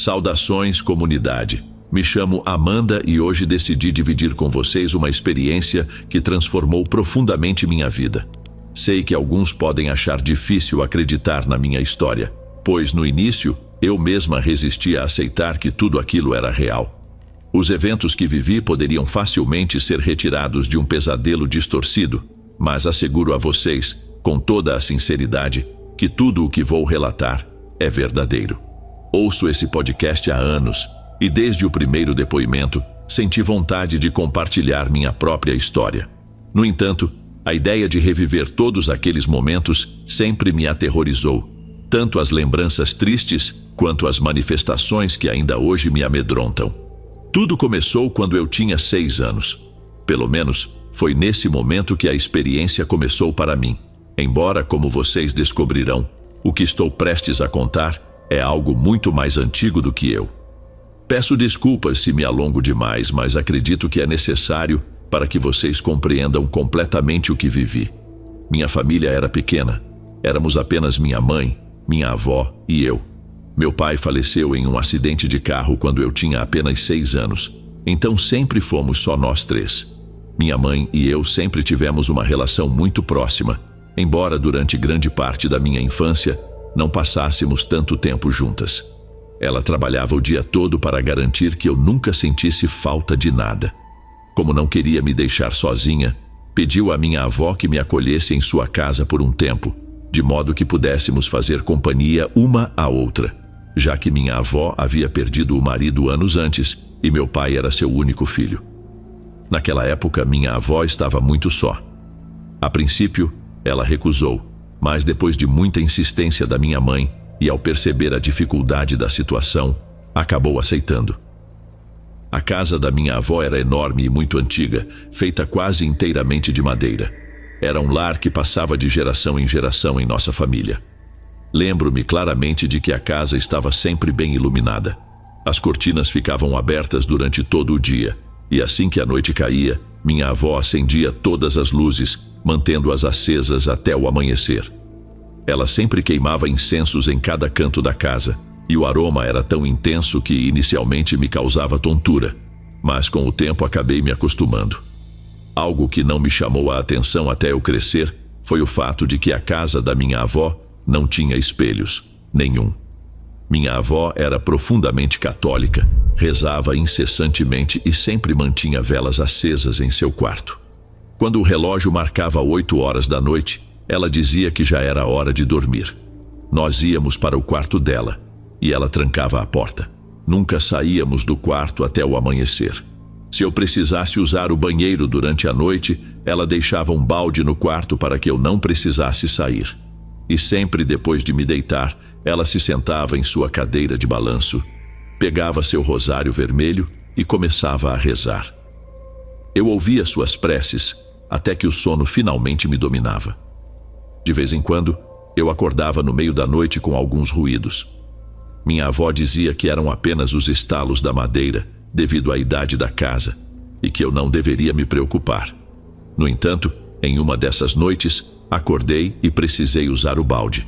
Saudações, comunidade. Me chamo Amanda e hoje decidi dividir com vocês uma experiência que transformou profundamente minha vida. Sei que alguns podem achar difícil acreditar na minha história, pois no início eu mesma resistia a aceitar que tudo aquilo era real. Os eventos que vivi poderiam facilmente ser retirados de um pesadelo distorcido, mas asseguro a vocês, com toda a sinceridade, que tudo o que vou relatar é verdadeiro. Ouço esse podcast há anos e desde o primeiro depoimento senti vontade de compartilhar minha própria história. No entanto, a ideia de reviver todos aqueles momentos sempre me aterrorizou, tanto as lembranças tristes quanto as manifestações que ainda hoje me amedrontam. Tudo começou quando eu tinha 6 anos. Pelo menos, foi nesse momento que a experiência começou para mim. Embora, como vocês descobrirão, o que estou prestes a contar é algo muito mais antigo do que eu. Peço desculpas se me alongo demais, mas acredito que é necessário para que vocês compreendam completamente o que vivi. Minha família era pequena. Éramos apenas minha mãe, minha avó e eu. Meu pai faleceu em um acidente de carro quando eu tinha apenas 6 anos, então sempre fomos só nós 3. Minha mãe e eu sempre tivemos uma relação muito próxima, embora durante grande parte da minha infância não passássemos tanto tempo juntas. Ela trabalhava o dia todo para garantir que eu nunca sentisse falta de nada. Como não queria me deixar sozinha, pediu à minha avó que me acolhesse em sua casa por um tempo, de modo que pudéssemos fazer companhia uma à outra, já que minha avó havia perdido o marido anos antes e meu pai era seu único filho. Naquela época, minha avó estava muito só. A princípio, ela recusou, mas depois de muita insistência da minha mãe e ao perceber a dificuldade da situação, acabou aceitando. A casa da minha avó era enorme e muito antiga, feita quase inteiramente de madeira. Era um lar que passava de geração em geração em nossa família. Lembro-me claramente de que a casa estava sempre bem iluminada. As cortinas ficavam abertas durante todo o dia, e assim que a noite caía, minha avó acendia todas as luzes, mantendo-as acesas até o amanhecer. Ela sempre queimava incensos em cada canto da casa, e o aroma era tão intenso que inicialmente me causava tontura, mas com o tempo acabei me acostumando. Algo que não me chamou a atenção até eu crescer foi o fato de que a casa da minha avó não tinha espelhos, nenhum. Minha avó era profundamente católica, rezava incessantemente e sempre mantinha velas acesas em seu quarto. Quando o relógio marcava 8 horas da noite, ela dizia que já era hora de dormir. Nós íamos para o quarto dela e ela trancava a porta. Nunca saíamos do quarto até o amanhecer. Se eu precisasse usar o banheiro durante a noite, ela deixava um balde no quarto para que eu não precisasse sair. E sempre depois de me deitar, ela se sentava em sua cadeira de balanço, pegava seu rosário vermelho e começava a rezar. Eu ouvia suas preces até que o sono finalmente me dominava. De vez em quando, eu acordava no meio da noite com alguns ruídos. Minha avó dizia que eram apenas os estalos da madeira, devido à idade da casa, e que eu não deveria me preocupar. No entanto, em uma dessas noites, acordei e precisei usar o balde.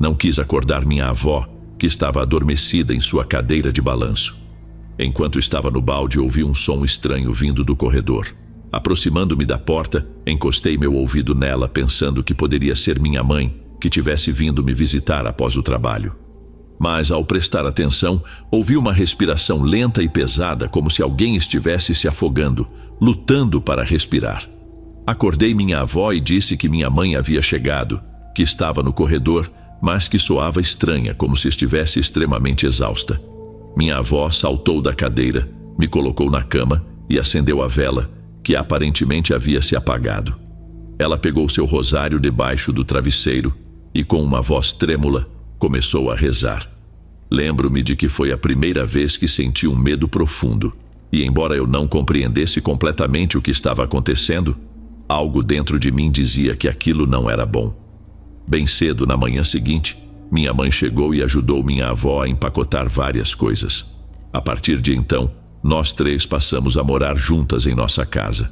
Não quis acordar minha avó, que estava adormecida em sua cadeira de balanço. Enquanto estava no balde, ouvi um som estranho vindo do corredor. Aproximando-me da porta, encostei meu ouvido nela, pensando que poderia ser minha mãe, que tivesse vindo me visitar após o trabalho. Mas, ao prestar atenção, ouvi uma respiração lenta e pesada, como se alguém estivesse se afogando, lutando para respirar. Acordei minha avó e disse que minha mãe havia chegado, que estava no corredor, mas que soava estranha, como se estivesse extremamente exausta. Minha avó saltou da cadeira, me colocou na cama e acendeu a vela, que aparentemente havia se apagado. Ela pegou seu rosário debaixo do travesseiro e, com uma voz trêmula, começou a rezar. Lembro-me de que foi a primeira vez que senti um medo profundo, e embora eu não compreendesse completamente o que estava acontecendo, algo dentro de mim dizia que aquilo não era bom. Bem cedo, na manhã seguinte, minha mãe chegou e ajudou minha avó a empacotar várias coisas. A partir de então, nós 3 passamos a morar juntas em nossa casa.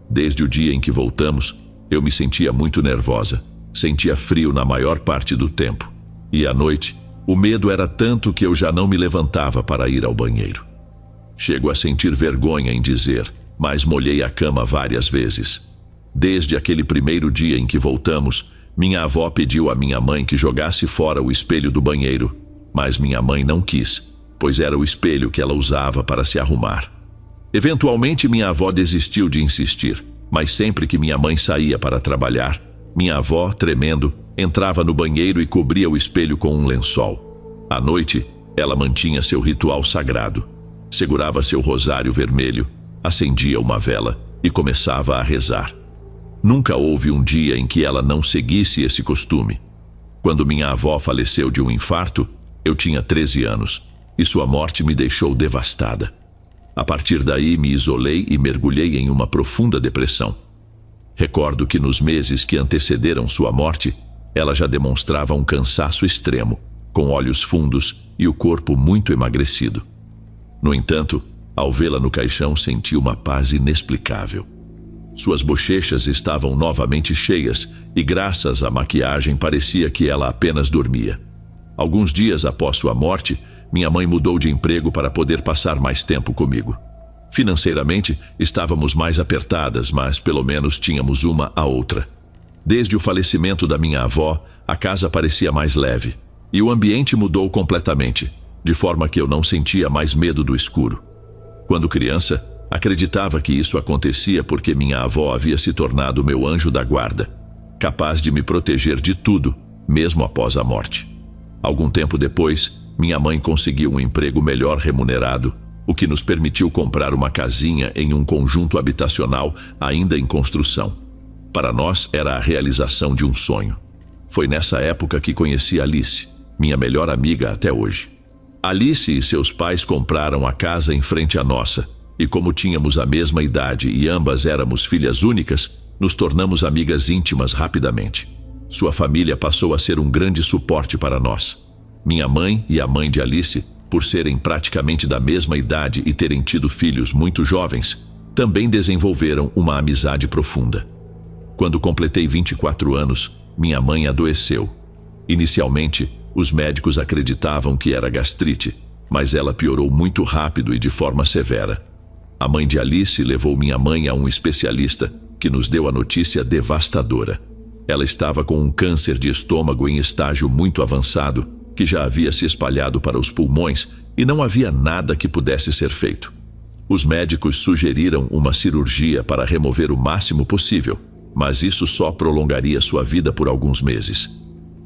Desde o dia em que voltamos, eu me sentia muito nervosa, sentia frio na maior parte do tempo, e à noite, O medo era tanto que eu já não me levantava para ir ao banheiro. Chego a sentir vergonha em dizer, mas molhei a cama várias vezes. Desde aquele primeiro dia em que voltamos, minha avó pediu à minha mãe que jogasse fora o espelho do banheiro, mas minha mãe não quis, pois era o espelho que ela usava para se arrumar. Eventualmente minha avó desistiu de insistir, mas sempre que minha mãe saía para trabalhar, minha avó, tremendo, entrava no banheiro e cobria o espelho com um lençol. À noite, ela mantinha seu ritual sagrado. Segurava seu rosário vermelho, acendia uma vela e começava a rezar. Nunca houve um dia em que ela não seguisse esse costume. Quando minha avó faleceu de um infarto, eu tinha 13 anos e sua morte me deixou devastada. A partir daí, me isolei e mergulhei em uma profunda depressão. Recordo que nos meses que antecederam sua morte, ela já demonstrava um cansaço extremo, com olhos fundos e o corpo muito emagrecido. No entanto, ao vê-la no caixão, senti uma paz inexplicável. Suas bochechas estavam novamente cheias e, graças à maquiagem, parecia que ela apenas dormia. Alguns dias após sua morte, minha mãe mudou de emprego para poder passar mais tempo comigo. Financeiramente, estávamos mais apertadas, mas pelo menos tínhamos uma à outra. Desde o falecimento da minha avó, a casa parecia mais leve, e o ambiente mudou completamente, de forma que eu não sentia mais medo do escuro. Quando criança, acreditava que isso acontecia porque minha avó havia se tornado meu anjo da guarda, capaz de me proteger de tudo, mesmo após a morte. Algum tempo depois, minha mãe conseguiu um emprego melhor remunerado, o que nos permitiu comprar uma casinha em um conjunto habitacional ainda em construção. Para nós, era a realização de um sonho. Foi nessa época que conheci Alice, minha melhor amiga até hoje. Alice e seus pais compraram a casa em frente à nossa, e como tínhamos a mesma idade e ambas éramos filhas únicas, nos tornamos amigas íntimas rapidamente. Sua família passou a ser um grande suporte para nós. Minha mãe e a mãe de Alice, por serem praticamente da mesma idade e terem tido filhos muito jovens, também desenvolveram uma amizade profunda. Quando completei 24 anos, minha mãe adoeceu. Inicialmente, os médicos acreditavam que era gastrite, mas ela piorou muito rápido e de forma severa. A mãe de Alice levou minha mãe a um especialista, que nos deu a notícia devastadora. Ela estava com um câncer de estômago em estágio muito avançado, que já havia se espalhado para os pulmões e não havia nada que pudesse ser feito. Os médicos sugeriram uma cirurgia para remover o máximo possível, mas isso só prolongaria sua vida por alguns meses.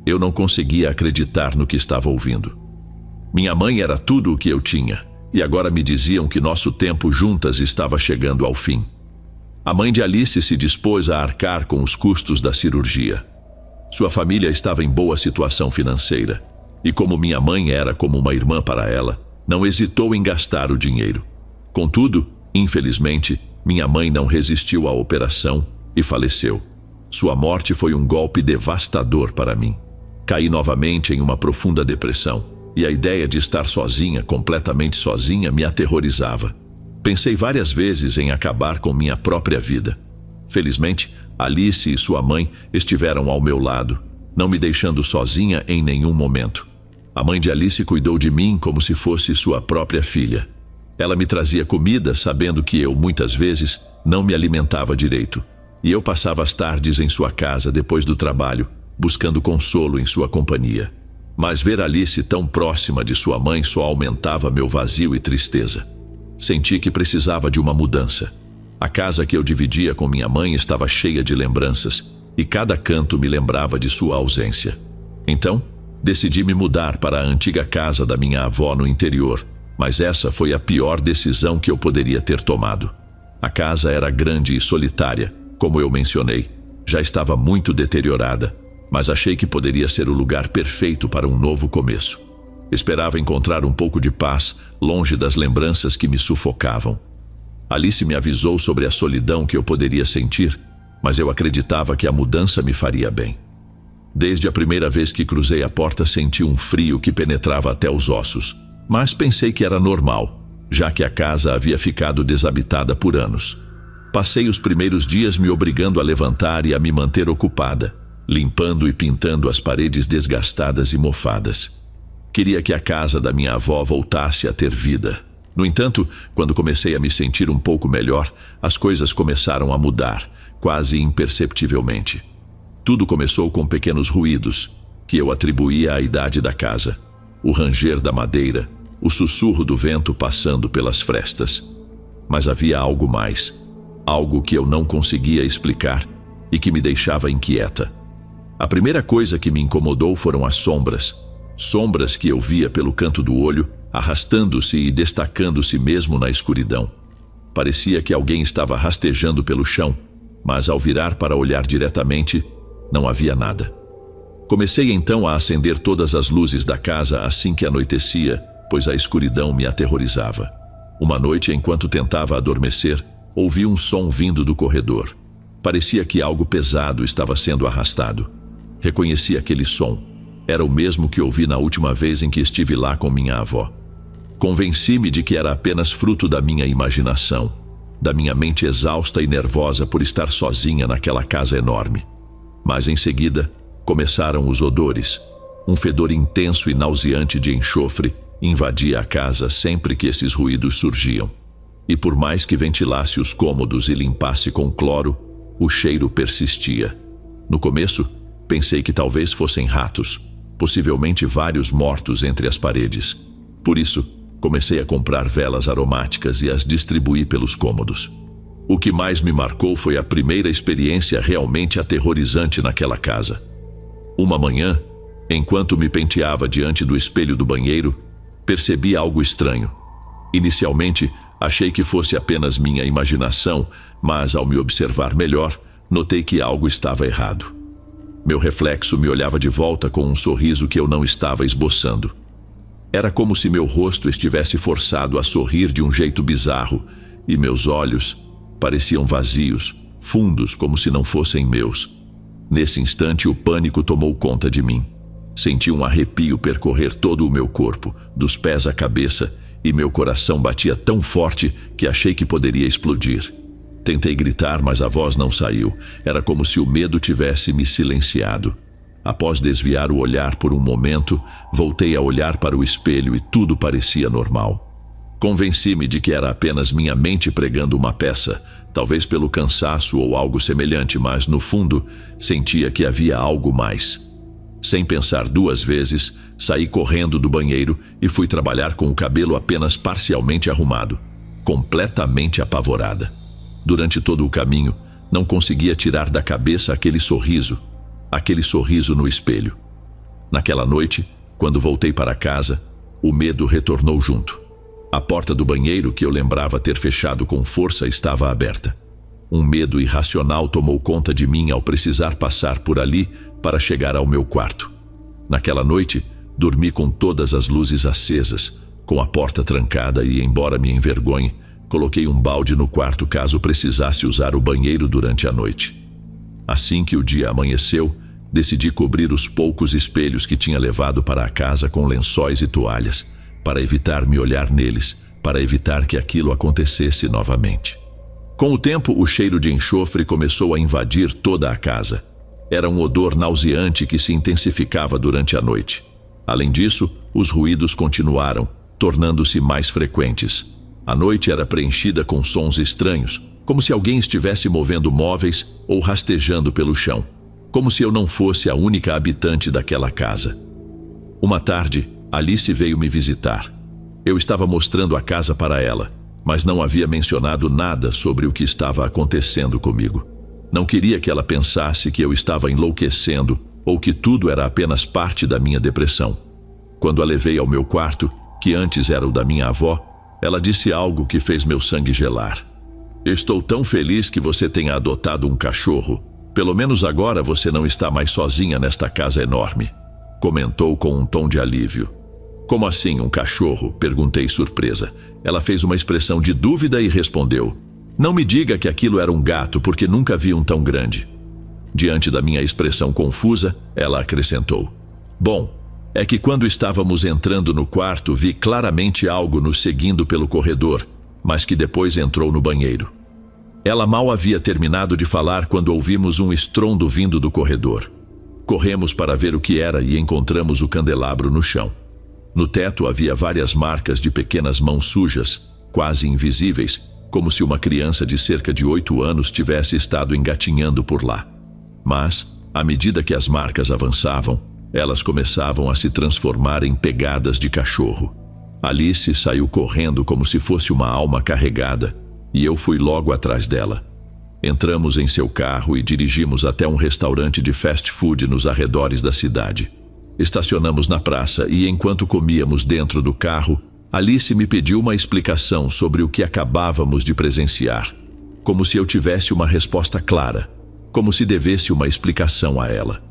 Eu não conseguia acreditar no que estava ouvindo. Minha mãe era tudo o que eu tinha, e agora me diziam que nosso tempo juntas estava chegando ao fim. A mãe de Alice se dispôs a arcar com os custos da cirurgia. Sua família estava em boa situação financeira, e como minha mãe era como uma irmã para ela, não hesitou em gastar o dinheiro. Contudo, infelizmente, minha mãe não resistiu à operação e faleceu. Sua morte foi um golpe devastador para mim. Caí novamente em uma profunda depressão, e a ideia de estar sozinha, completamente sozinha, me aterrorizava. Pensei várias vezes em acabar com minha própria vida. Felizmente, Alice e sua mãe estiveram ao meu lado, não me deixando sozinha em nenhum momento. A mãe de Alice cuidou de mim como se fosse sua própria filha. Ela me trazia comida, sabendo que eu, muitas vezes, não me alimentava direito. E eu passava as tardes em sua casa depois do trabalho, buscando consolo em sua companhia. Mas ver Alice tão próxima de sua mãe só aumentava meu vazio e tristeza. Senti que precisava de uma mudança. A casa que eu dividia com minha mãe estava cheia de lembranças, e cada canto me lembrava de sua ausência. Então, decidi me mudar para a antiga casa da minha avó no interior, mas essa foi a pior decisão que eu poderia ter tomado. A casa era grande e solitária, como eu mencionei, já estava muito deteriorada, mas achei que poderia ser o lugar perfeito para um novo começo. Esperava encontrar um pouco de paz, longe das lembranças que me sufocavam. Alice me avisou sobre a solidão que eu poderia sentir, mas eu acreditava que a mudança me faria bem. Desde a primeira vez que cruzei a porta, senti um frio que penetrava até os ossos, mas pensei que era normal, já que a casa havia ficado desabitada por anos. Passei os primeiros dias me obrigando a levantar e a me manter ocupada, limpando e pintando as paredes desgastadas e mofadas. Queria que a casa da minha avó voltasse a ter vida. No entanto, quando comecei a me sentir um pouco melhor, as coisas começaram a mudar, quase imperceptivelmente. Tudo começou com pequenos ruídos, que eu atribuía à idade da casa. O ranger da madeira, o sussurro do vento passando pelas frestas. Mas havia algo mais, algo que eu não conseguia explicar e que me deixava inquieta. A primeira coisa que me incomodou foram as sombras. Sombras que eu via pelo canto do olho, arrastando-se e destacando-se mesmo na escuridão. Parecia que alguém estava rastejando pelo chão, mas ao virar para olhar diretamente, não havia nada. Comecei então a acender todas as luzes da casa assim que anoitecia, pois a escuridão me aterrorizava. Uma noite, enquanto tentava adormecer, ouvi um som vindo do corredor. Parecia que algo pesado estava sendo arrastado. Reconheci aquele som. Era o mesmo que ouvi na última vez em que estive lá com minha avó. Convenci-me de que era apenas fruto da minha imaginação, da minha mente exausta e nervosa por estar sozinha naquela casa enorme. Mas em seguida, começaram os odores. Um fedor intenso e nauseante de enxofre invadia a casa sempre que esses ruídos surgiam. E por mais que ventilasse os cômodos e limpasse com cloro, o cheiro persistia. No começo, pensei que talvez fossem ratos, possivelmente vários mortos entre as paredes. Por isso, comecei a comprar velas aromáticas e as distribuí pelos cômodos. O que mais me marcou foi a primeira experiência realmente aterrorizante naquela casa. Uma manhã, enquanto me penteava diante do espelho do banheiro, percebi algo estranho. Inicialmente, achei que fosse apenas minha imaginação, mas ao me observar melhor, notei que algo estava errado. Meu reflexo me olhava de volta com um sorriso que eu não estava esboçando. Era como se meu rosto estivesse forçado a sorrir de um jeito bizarro, e meus olhos pareciam vazios, fundos, como se não fossem meus. Nesse instante, o pânico tomou conta de mim. Senti um arrepio percorrer todo o meu corpo, dos pés à cabeça, e meu coração batia tão forte que achei que poderia explodir. Tentei gritar, mas a voz não saiu. Era como se o medo tivesse me silenciado. Após desviar o olhar por um momento, voltei a olhar para o espelho e tudo parecia normal. Convenci-me de que era apenas minha mente pregando uma peça, talvez pelo cansaço ou algo semelhante, mas no fundo, sentia que havia algo mais. Sem pensar duas vezes, saí correndo do banheiro e fui trabalhar com o cabelo apenas parcialmente arrumado, completamente apavorada. Durante todo o caminho, não conseguia tirar da cabeça aquele sorriso no espelho. Naquela noite, quando voltei para casa, o medo retornou junto. A porta do banheiro, que eu lembrava ter fechado com força, estava aberta. Um medo irracional tomou conta de mim ao precisar passar por ali para chegar ao meu quarto. Naquela noite, dormi com todas as luzes acesas, com a porta trancada e, embora me envergonhe, coloquei um balde no quarto caso precisasse usar o banheiro durante a noite. Assim que o dia amanheceu, decidi cobrir os poucos espelhos que tinha levado para a casa com lençóis e toalhas, para evitar me olhar neles, para evitar que aquilo acontecesse novamente. Com o tempo, o cheiro de enxofre começou a invadir toda a casa. Era um odor nauseante que se intensificava durante a noite. Além disso, os ruídos continuaram, tornando-se mais frequentes. A noite era preenchida com sons estranhos, como se alguém estivesse movendo móveis ou rastejando pelo chão, como se eu não fosse a única habitante daquela casa. Uma tarde, Alice veio me visitar. Eu estava mostrando a casa para ela, mas não havia mencionado nada sobre o que estava acontecendo comigo. Não queria que ela pensasse que eu estava enlouquecendo ou que tudo era apenas parte da minha depressão. Quando a levei ao meu quarto, que antes era o da minha avó, ela disse algo que fez meu sangue gelar. "Estou tão feliz que você tenha adotado um cachorro. Pelo menos agora você não está mais sozinha nesta casa enorme", comentou com um tom de alívio. "Como assim, um cachorro?", perguntei surpresa. Ela fez uma expressão de dúvida e respondeu: "Não me diga que aquilo era um gato, porque nunca vi um tão grande." Diante da minha expressão confusa, ela acrescentou: "Bom, é que quando estávamos entrando no quarto, vi claramente algo nos seguindo pelo corredor, mas que depois entrou no banheiro." Ela mal havia terminado de falar quando ouvimos um estrondo vindo do corredor. Corremos para ver o que era e encontramos o candelabro no chão. No teto havia várias marcas de pequenas mãos sujas, quase invisíveis, como se uma criança de cerca de 8 anos tivesse estado engatinhando por lá. Mas, à medida que as marcas avançavam, elas começavam a se transformar em pegadas de cachorro. Alice saiu correndo como se fosse uma alma carregada, e eu fui logo atrás dela. Entramos em seu carro e dirigimos até um restaurante de fast food nos arredores da cidade. Estacionamos na praça e, enquanto comíamos dentro do carro, Alice me pediu uma explicação sobre o que acabávamos de presenciar, como se eu tivesse uma resposta clara, como se devesse uma explicação a ela.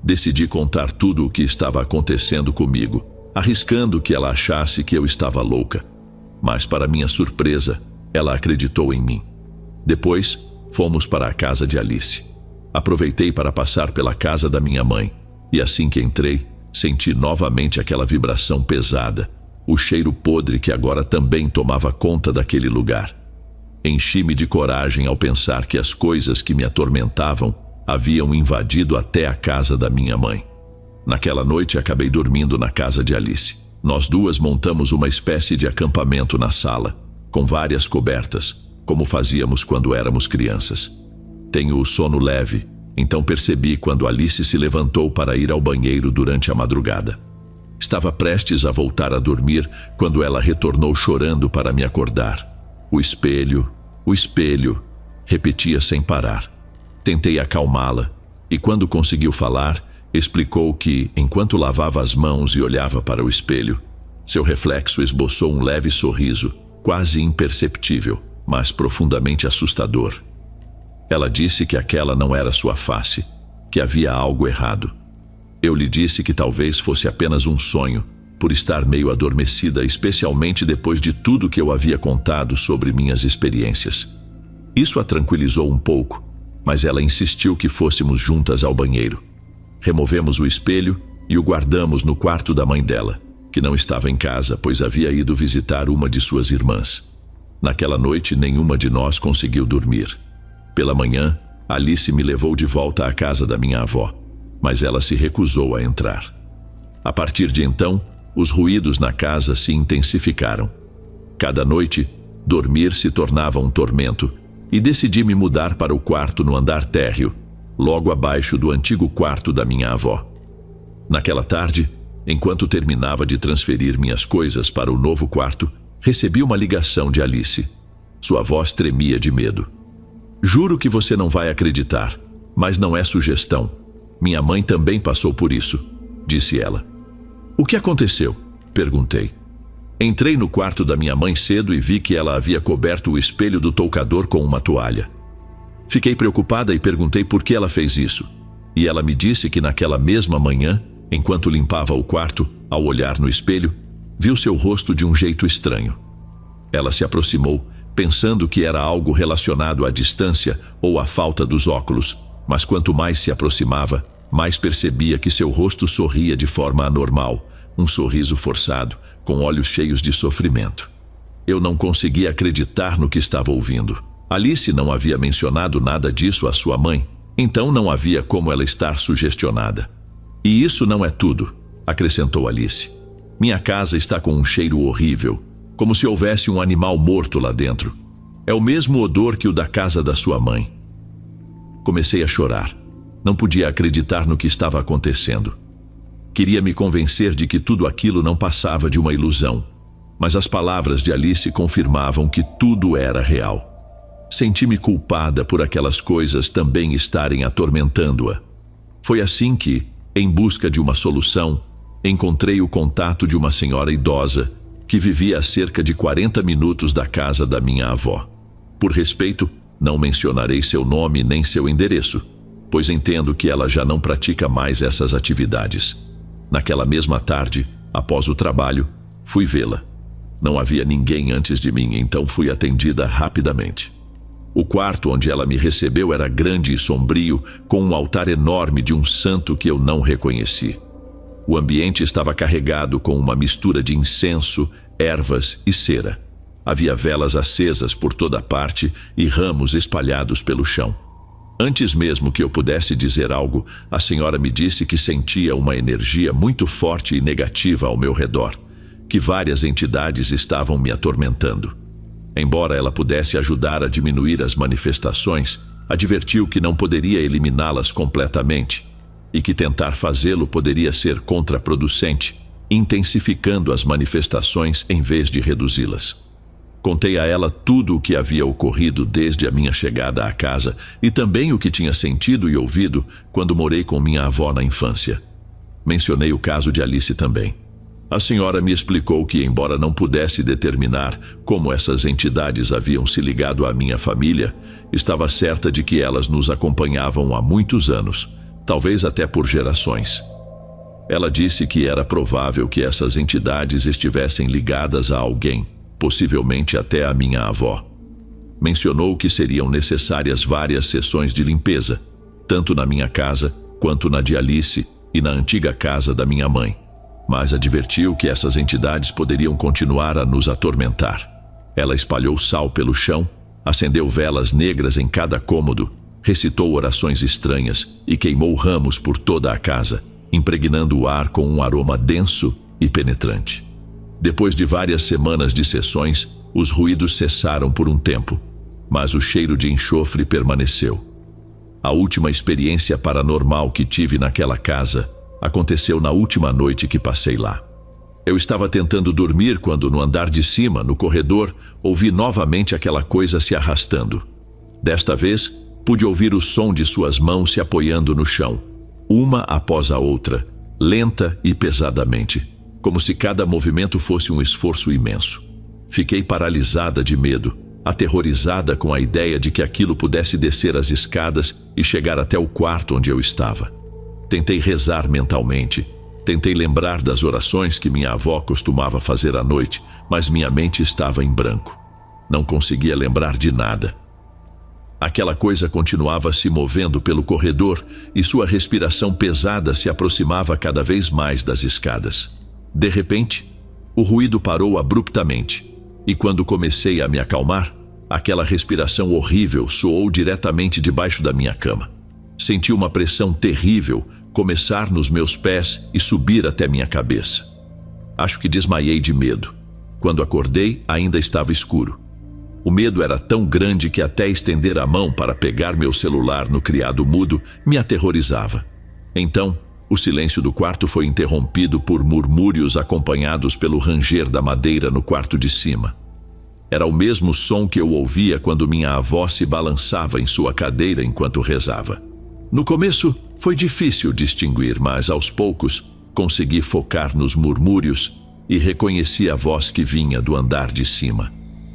Decidi contar tudo o que estava acontecendo comigo, arriscando que ela achasse que eu estava louca. Mas, para minha surpresa, ela acreditou em mim. Depois, fomos para a casa de Alice. Aproveitei para passar pela casa da minha mãe, e assim que entrei, senti novamente aquela vibração pesada, o cheiro podre que agora também tomava conta daquele lugar. Enchi-me de coragem ao pensar que as coisas que me atormentavam haviam invadido até a casa da minha mãe. Naquela noite acabei dormindo na casa de Alice. Nós duas montamos uma espécie de acampamento na sala, com várias cobertas, como fazíamos quando éramos crianças. Tenho o sono leve, então percebi quando Alice se levantou para ir ao banheiro durante a madrugada. Estava prestes a voltar a dormir quando ela retornou chorando para me acordar. O espelho, repetia sem parar. Tentei acalmá-la, e quando conseguiu falar, explicou que, enquanto lavava as mãos e olhava para o espelho, seu reflexo esboçou um leve sorriso, quase imperceptível, mas profundamente assustador. Ela disse que aquela não era sua face, que havia algo errado. Eu lhe disse que talvez fosse apenas um sonho, por estar meio adormecida, especialmente depois de tudo que eu havia contado sobre minhas experiências. Isso a tranquilizou um pouco, mas ela insistiu que fôssemos juntas ao banheiro. Removemos o espelho e o guardamos no quarto da mãe dela, que não estava em casa, pois havia ido visitar uma de suas irmãs. Naquela noite, nenhuma de nós conseguiu dormir. Pela manhã, Alice me levou de volta à casa da minha avó, mas ela se recusou a entrar. A partir de então, os ruídos na casa se intensificaram. Cada noite, dormir se tornava um tormento, e decidi me mudar para o quarto no andar térreo, logo abaixo do antigo quarto da minha avó. Naquela tarde, enquanto terminava de transferir minhas coisas para o novo quarto, recebi uma ligação de Alice. Sua voz tremia de medo. "Juro que você não vai acreditar, mas não é sugestão. Minha mãe também passou por isso", disse ela. "O que aconteceu?", perguntei. Entrei no quarto da minha mãe cedo e vi que ela havia coberto o espelho do toucador com uma toalha. Fiquei preocupada e perguntei por que ela fez isso. E ela me disse que naquela mesma manhã, enquanto limpava o quarto, ao olhar no espelho, viu seu rosto de um jeito estranho. Ela se aproximou, pensando que era algo relacionado à distância ou à falta dos óculos, mas quanto mais se aproximava, mais percebia que seu rosto sorria de forma anormal, um sorriso forçado, com olhos cheios de sofrimento. Eu não conseguia acreditar no que estava ouvindo. Alice não havia mencionado nada disso à sua mãe, então não havia como ela estar sugestionada. "E isso não é tudo", acrescentou Alice. "Minha casa está com um cheiro horrível, como se houvesse um animal morto lá dentro. É o mesmo odor que o da casa da sua mãe." Comecei a chorar. Não podia acreditar no que estava acontecendo. Queria me convencer de que tudo aquilo não passava de uma ilusão, mas as palavras de Alice confirmavam que tudo era real. Senti-me culpada por aquelas coisas também estarem atormentando-a. Foi assim que, em busca de uma solução, encontrei o contato de uma senhora idosa que vivia a cerca de 40 minutos da casa da minha avó. Por respeito, não mencionarei seu nome nem seu endereço, pois entendo que ela já não pratica mais essas atividades. Naquela mesma tarde, após o trabalho, fui vê-la. Não havia ninguém antes de mim, então fui atendida rapidamente. O quarto onde ela me recebeu era grande e sombrio, com um altar enorme de um santo que eu não reconheci. O ambiente estava carregado com uma mistura de incenso, ervas e cera. Havia velas acesas por toda parte e ramos espalhados pelo chão. Antes mesmo que eu pudesse dizer algo, a senhora me disse que sentia uma energia muito forte e negativa ao meu redor, que várias entidades estavam me atormentando. Embora ela pudesse ajudar a diminuir as manifestações, advertiu que não poderia eliminá-las completamente e que tentar fazê-lo poderia ser contraproducente, intensificando as manifestações em vez de reduzi-las. Contei a ela tudo o que havia ocorrido desde a minha chegada à casa e também o que tinha sentido e ouvido quando morei com minha avó na infância. Mencionei o caso de Alice também. A senhora me explicou que, embora não pudesse determinar como essas entidades haviam se ligado à minha família, estava certa de que elas nos acompanhavam há muitos anos, talvez até por gerações. Ela disse que era provável que essas entidades estivessem ligadas a alguém, possivelmente até a minha avó. Mencionou que seriam necessárias várias sessões de limpeza, tanto na minha casa quanto na de Alice e na antiga casa da minha mãe, mas advertiu que essas entidades poderiam continuar a nos atormentar. Ela espalhou sal pelo chão, acendeu velas negras em cada cômodo, recitou orações estranhas e queimou ramos por toda a casa, impregnando o ar com um aroma denso e penetrante. Depois de várias semanas de sessões, os ruídos cessaram por um tempo, mas o cheiro de enxofre permaneceu. A última experiência paranormal que tive naquela casa aconteceu na última noite que passei lá. Eu estava tentando dormir quando, no andar de cima, no corredor, ouvi novamente aquela coisa se arrastando. Desta vez, pude ouvir o som de suas mãos se apoiando no chão, uma após a outra, lenta e pesadamente, como se cada movimento fosse um esforço imenso. Fiquei paralisada de medo, aterrorizada com a ideia de que aquilo pudesse descer as escadas e chegar até o quarto onde eu estava. Tentei rezar mentalmente, tentei lembrar das orações que minha avó costumava fazer à noite, mas minha mente estava em branco. Não conseguia lembrar de nada. Aquela coisa continuava se movendo pelo corredor e sua respiração pesada se aproximava cada vez mais das escadas. De repente, o ruído parou abruptamente, e quando comecei a me acalmar, aquela respiração horrível soou diretamente debaixo da minha cama. Senti uma pressão terrível começar nos meus pés e subir até minha cabeça. Acho que desmaiei de medo. Quando acordei, ainda estava escuro. O medo era tão grande que até estender a mão para pegar meu celular no criado mudo me aterrorizava. Então, o silêncio do quarto foi interrompido por murmúrios acompanhados pelo ranger da madeira no quarto de cima. Era o mesmo som que eu ouvia quando minha avó se balançava em sua cadeira enquanto rezava. No começo, foi difícil distinguir, mas aos poucos consegui focar nos murmúrios e reconheci a voz que vinha do andar de cima.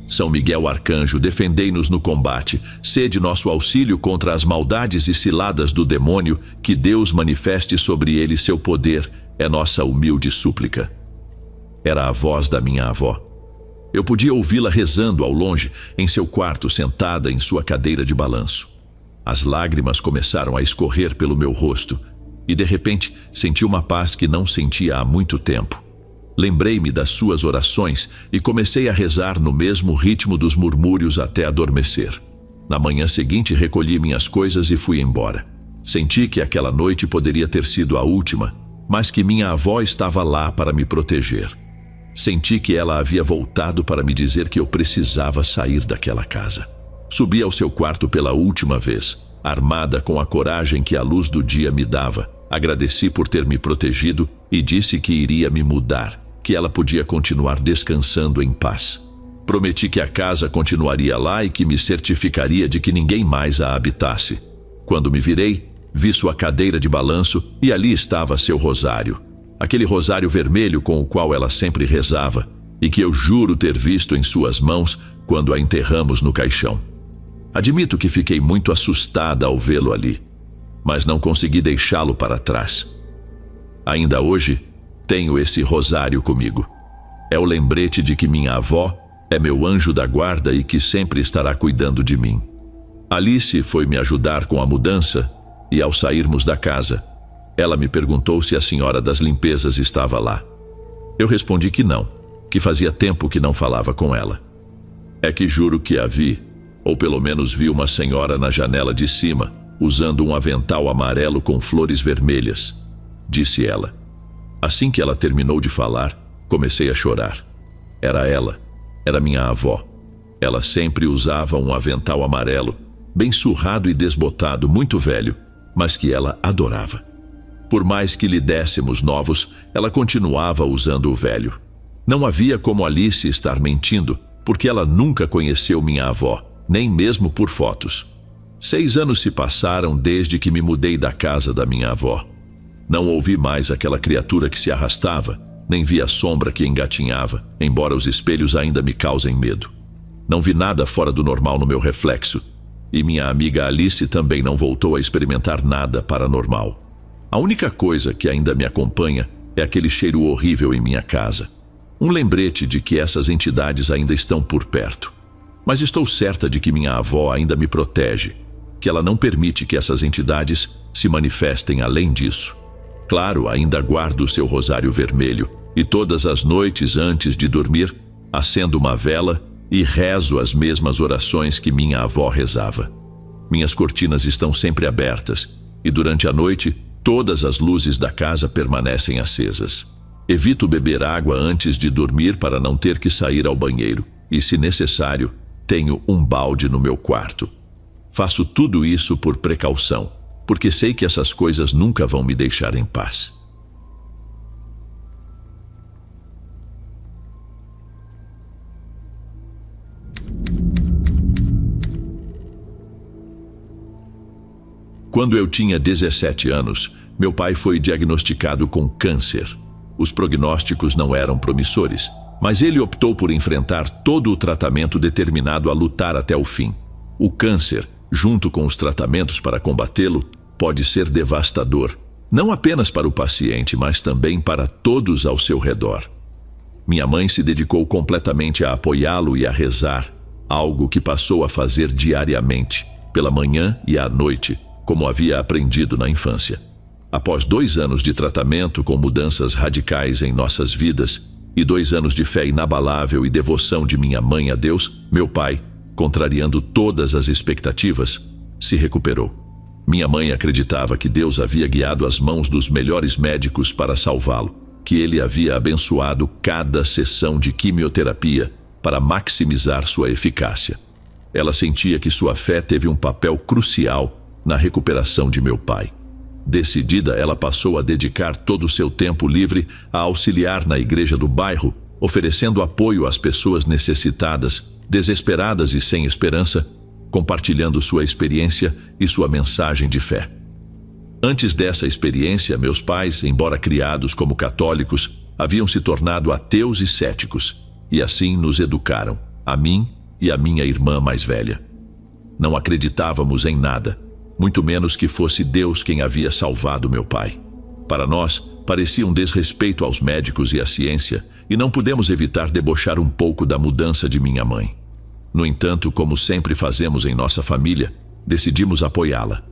São Miguel Arcanjo, defendei-nos no combate, sede nosso auxílio contra as maldades e ciladas do demônio, que Deus manifeste sobre ele seu poder, é nossa humilde súplica. Era a voz da minha avó. Eu podia ouvi-la rezando ao longe, em seu quarto, sentada em sua cadeira de balanço. As lágrimas começaram a escorrer pelo meu rosto, e de repente senti uma paz que não sentia há muito tempo. Lembrei-me das suas orações e comecei a rezar no mesmo ritmo dos murmúrios até adormecer. Na manhã seguinte recolhi minhas coisas e fui embora. Senti que aquela noite poderia ter sido a última, mas que minha avó estava lá para me proteger. Senti que ela havia voltado para me dizer que eu precisava sair daquela casa. Subi ao seu quarto pela última vez, armada com a coragem que a luz do dia me dava. Agradeci por ter me protegido e disse que iria me mudar, que ela podia continuar descansando em paz. Prometi que a casa continuaria lá e que me certificaria de que ninguém mais a habitasse. Quando me virei, vi sua cadeira de balanço e ali estava seu rosário. Aquele rosário vermelho com o qual ela sempre rezava e que eu juro ter visto em suas mãos quando a enterramos no caixão. Admito que fiquei muito assustada ao vê-lo ali, mas não consegui deixá-lo para trás. Ainda hoje, tenho esse rosário comigo. É o lembrete de que minha avó é meu anjo da guarda e que sempre estará cuidando de mim. Alice foi me ajudar com a mudança e, ao sairmos da casa, ela me perguntou se a senhora das limpezas estava lá. Eu respondi que não, que fazia tempo que não falava com ela. É que juro que a vi, ou pelo menos vi uma senhora na janela de cima, usando um avental amarelo com flores vermelhas, disse ela. Assim que ela terminou de falar, Comecei a chorar. Era ela. Era minha avó. Ela sempre usava um avental amarelo, bem surrado e desbotado, muito velho, mas que ela adorava. Por mais que lhe dessemos novos, ela continuava usando o velho. Não havia como Alice estar mentindo, porque ela nunca conheceu minha avó, nem mesmo por fotos. 6 anos se passaram desde que me mudei da casa da minha avó. Não ouvi mais aquela criatura que se arrastava, nem vi a sombra que engatinhava, embora os espelhos ainda me causem medo. Não vi nada fora do normal no meu reflexo, e minha amiga Alice também não voltou a experimentar nada paranormal. A única coisa que ainda me acompanha é aquele cheiro horrível em minha casa. Um lembrete de que essas entidades ainda estão por perto. Mas estou certa de que minha avó ainda me protege, que ela não permite que essas entidades se manifestem além disso. Claro, ainda guardo o seu rosário vermelho e todas as noites antes de dormir, acendo uma vela e rezo as mesmas orações que minha avó rezava. Minhas cortinas estão sempre abertas e durante a noite todas as luzes da casa permanecem acesas. Evito beber água antes de dormir para não ter que sair ao banheiro e, se necessário, tenho um balde no meu quarto. Faço tudo isso por precaução, porque sei que essas coisas nunca vão me deixar em paz. Quando eu tinha 17 anos, meu pai foi diagnosticado com câncer. Os prognósticos não eram promissores, mas ele optou por enfrentar todo o tratamento determinado a lutar até o fim. O câncer, junto com os tratamentos para combatê-lo, pode ser devastador, não apenas para o paciente, mas também para todos ao seu redor. Minha mãe se dedicou completamente a apoiá-lo e a rezar, algo que passou a fazer diariamente, pela manhã e à noite, como havia aprendido na infância. Após 2 anos de tratamento com mudanças radicais em nossas vidas e 2 anos de fé inabalável e devoção de minha mãe a Deus, meu pai, contrariando todas as expectativas, se recuperou. Minha mãe acreditava que Deus havia guiado as mãos dos melhores médicos para salvá-lo, que ele havia abençoado cada sessão de quimioterapia para maximizar sua eficácia. Ela sentia que sua fé teve um papel crucial na recuperação de meu pai. Decidida, ela passou a dedicar todo o seu tempo livre a auxiliar na igreja do bairro, oferecendo apoio às pessoas necessitadas, desesperadas e sem esperança, compartilhando sua experiência e sua mensagem de fé. Antes dessa experiência, meus pais, embora criados como católicos, haviam se tornado ateus e céticos, e assim nos educaram, a mim e a minha irmã mais velha. Não acreditávamos em nada, muito menos que fosse Deus quem havia salvado meu pai. Para nós, parecia um desrespeito aos médicos e à ciência, e não pudemos evitar debochar um pouco da mudança de minha mãe. No entanto, como sempre fazemos em nossa família, decidimos apoiá-la.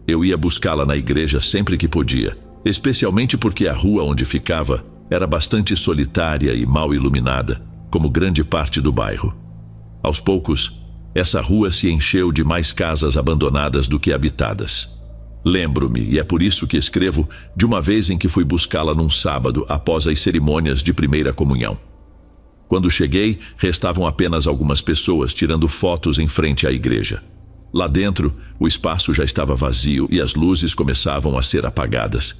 Eu ia buscá-la na igreja sempre que podia, especialmente porque a rua onde ficava era bastante solitária e mal iluminada, como grande parte do bairro. Aos poucos, essa rua se encheu de mais casas abandonadas do que habitadas. Lembro-me, e é por isso que escrevo, de uma vez em que fui buscá-la num sábado após as cerimônias de primeira comunhão. Quando cheguei, restavam apenas algumas pessoas tirando fotos em frente à igreja. Lá dentro, o espaço já estava vazio e as luzes começavam a ser apagadas.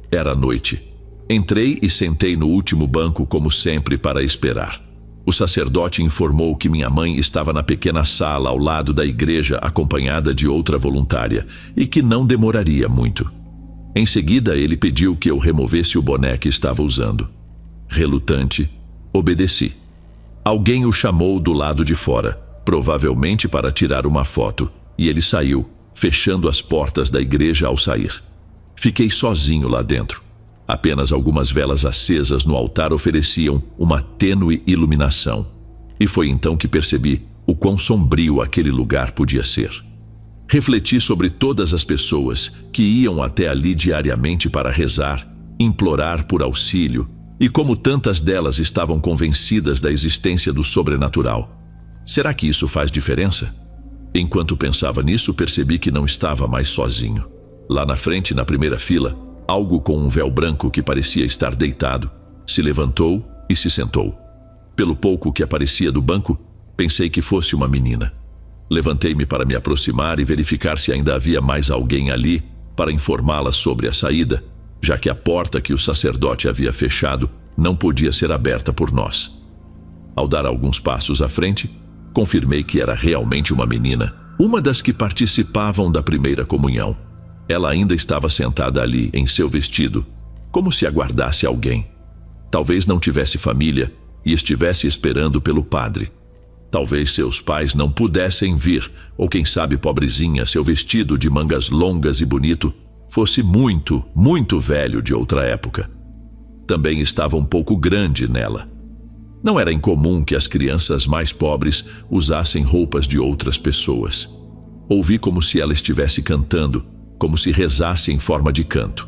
Era noite. Entrei e sentei no último banco como sempre para esperar. O sacerdote informou que minha mãe estava na pequena sala ao lado da igreja acompanhada de outra voluntária e que não demoraria muito. Em seguida, ele pediu que eu removesse o boné que estava usando. Relutante, obedeci. Alguém o chamou do lado de fora, provavelmente para tirar uma foto, e ele saiu, fechando as portas da igreja ao sair. Fiquei sozinho lá dentro. Apenas algumas velas acesas no altar ofereciam uma tênue iluminação. E foi então que percebi o quão sombrio aquele lugar podia ser. Refleti sobre todas as pessoas que iam até ali diariamente para rezar, implorar por auxílio, e como tantas delas estavam convencidas da existência do sobrenatural. Será que isso faz diferença? Enquanto pensava nisso, percebi que não estava mais sozinho. Lá na frente, na primeira fila, algo com um véu branco que parecia estar deitado, se levantou e se sentou. Pelo pouco que aparecia do banco, pensei que fosse uma menina. Levantei-me para me aproximar e verificar se ainda havia mais alguém ali para informá-la sobre a saída, já que a porta que o sacerdote havia fechado não podia ser aberta por nós. Ao dar alguns passos à frente, confirmei que era realmente uma menina, uma das que participavam da primeira comunhão. Ela ainda estava sentada ali em seu vestido, como se aguardasse alguém. Talvez não tivesse família e estivesse esperando pelo padre. Talvez seus pais não pudessem vir, ou quem sabe, pobrezinha, seu vestido de mangas longas e bonito fosse muito, muito velho de outra época. Também estava um pouco grande nela. Não era incomum que as crianças mais pobres usassem roupas de outras pessoas. Ouvi como se ela estivesse cantando, como se rezasse em forma de canto.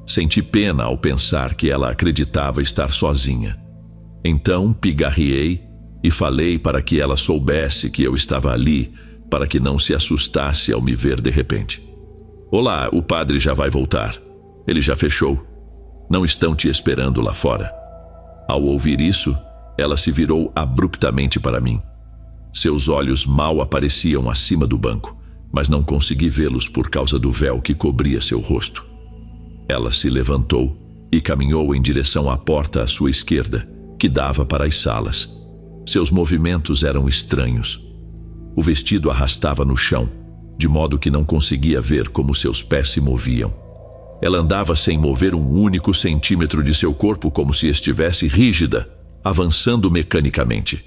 Senti pena ao pensar que ela acreditava estar sozinha. Então pigarreei e falei para que ela soubesse que eu estava ali, para que não se assustasse ao me ver de repente. Olá, o padre já vai voltar. Ele já fechou. Não estão te esperando lá fora. Ao ouvir isso, ela se virou abruptamente para mim. Seus olhos mal apareciam acima do banco, mas não consegui vê-los por causa do véu que cobria seu rosto. Ela se levantou e caminhou em direção à porta à sua esquerda, que dava para as salas. Seus movimentos eram estranhos. O vestido arrastava no chão, de modo que não conseguia ver como seus pés se moviam. Ela andava sem mover um único centímetro de seu corpo, como se estivesse rígida, avançando mecanicamente.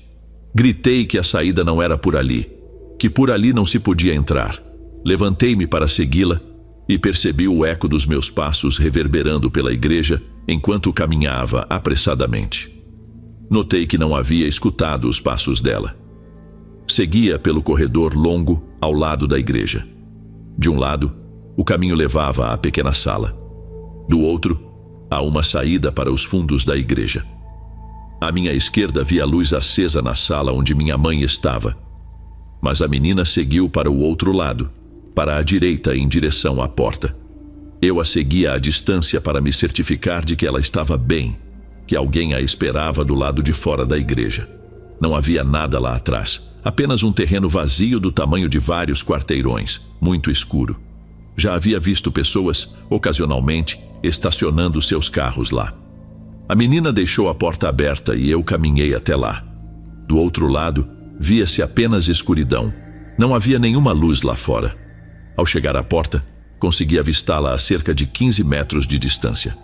Gritei que a saída não era por ali, que por ali não se podia entrar. Levantei-me para segui-la e percebi o eco dos meus passos reverberando pela igreja enquanto caminhava apressadamente. Notei que não havia escutado os passos dela. Seguia pelo corredor longo ao lado da igreja. De um lado, o caminho levava à pequena sala. Do outro, a uma saída para os fundos da igreja. À minha esquerda havia a luz acesa na sala onde minha mãe estava. Mas a menina seguiu para o outro lado, para a direita em direção à porta. Eu a seguia à distância para me certificar de que ela estava bem, que alguém a esperava do lado de fora da igreja. Não havia nada lá atrás, apenas um terreno vazio do tamanho de vários quarteirões, muito escuro. Já havia visto pessoas, ocasionalmente, estacionando seus carros lá. A menina deixou a porta aberta e eu caminhei até lá. Do outro lado, via-se apenas escuridão. Não havia nenhuma luz lá fora. Ao chegar à porta, consegui avistá-la a cerca de 15 metros de distância.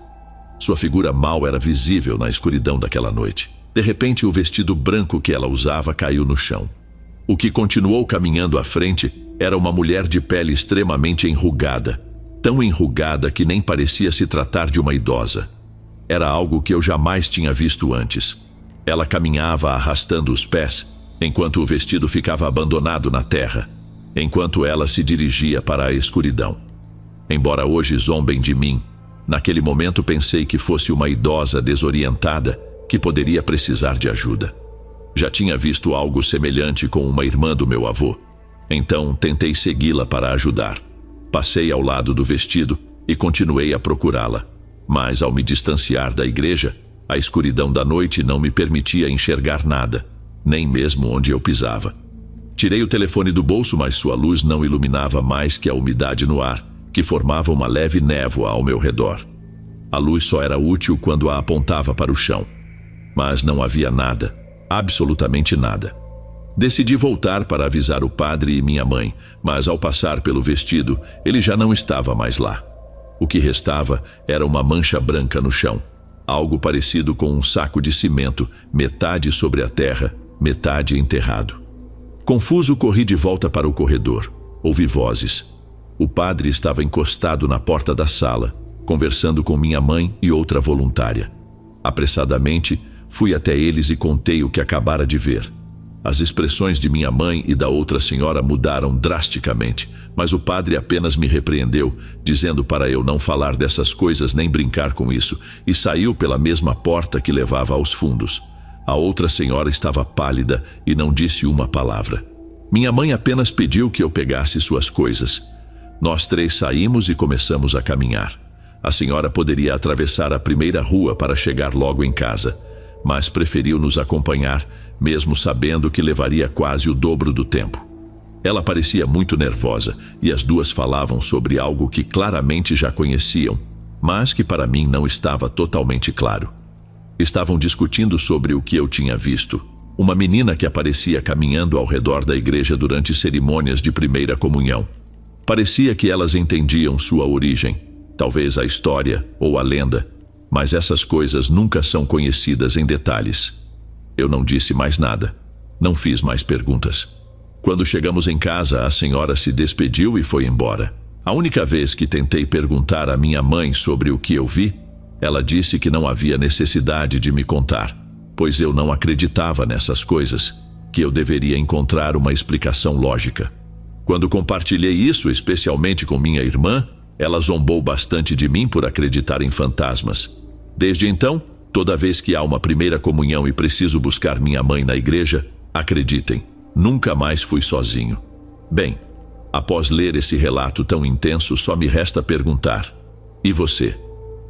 Sua figura mal era visível na escuridão daquela noite. De repente, o vestido branco que ela usava caiu no chão. O que continuou caminhando à frente era uma mulher de pele extremamente enrugada, tão enrugada que nem parecia se tratar de uma idosa. Era algo que eu jamais tinha visto antes. Ela caminhava arrastando os pés, enquanto o vestido ficava abandonado na terra, enquanto ela se dirigia para a escuridão. Embora hoje zombem de mim, naquele momento pensei que fosse uma idosa desorientada que poderia precisar de ajuda. Já tinha visto algo semelhante com uma irmã do meu avô, então tentei segui-la para ajudar. Passei ao lado do vestido e continuei a procurá-la, mas ao me distanciar da igreja, a escuridão da noite não me permitia enxergar nada, nem mesmo onde eu pisava. Tirei o telefone do bolso, mas sua luz não iluminava mais que a umidade no ar, que formava uma leve névoa ao meu redor. A luz só era útil quando a apontava para o chão, mas não havia nada, absolutamente nada. Decidi voltar para avisar o padre e minha mãe, mas ao passar pelo vestido, ele já não estava mais lá. O que restava era uma mancha branca no chão, algo parecido com um saco de cimento, metade sobre a terra, metade enterrado. Confuso, corri de volta para o corredor. Ouvi vozes. O padre estava encostado na porta da sala, conversando com minha mãe e outra voluntária. Apressadamente, fui até eles e contei o que acabara de ver. As expressões de minha mãe e da outra senhora mudaram drasticamente, mas o padre apenas me repreendeu, dizendo para eu não falar dessas coisas nem brincar com isso, e saiu pela mesma porta que levava aos fundos. A outra senhora estava pálida e não disse uma palavra. Minha mãe apenas pediu que eu pegasse suas coisas. Nós três saímos e começamos a caminhar. A senhora poderia atravessar a primeira rua para chegar logo em casa, mas preferiu nos acompanhar, mesmo sabendo que levaria quase o dobro do tempo. Ela parecia muito nervosa e as duas falavam sobre algo que claramente já conheciam, mas que para mim não estava totalmente claro. Estavam discutindo sobre o que eu tinha visto. Uma menina que aparecia caminhando ao redor da igreja durante cerimônias de primeira comunhão. Parecia que elas entendiam sua origem, talvez a história ou a lenda, mas essas coisas nunca são conhecidas em detalhes. Eu não disse mais nada. Não fiz mais perguntas. Quando chegamos em casa, a senhora se despediu e foi embora. A única vez que tentei perguntar à minha mãe sobre o que eu vi, ela disse que não havia necessidade de me contar, pois eu não acreditava nessas coisas, que eu deveria encontrar uma explicação lógica. Quando compartilhei isso, especialmente com minha irmã, ela zombou bastante de mim por acreditar em fantasmas. Desde então, toda vez que há uma primeira comunhão e preciso buscar minha mãe na igreja, acreditem, nunca mais fui sozinho. Bem, após ler esse relato tão intenso, só me resta perguntar: e você?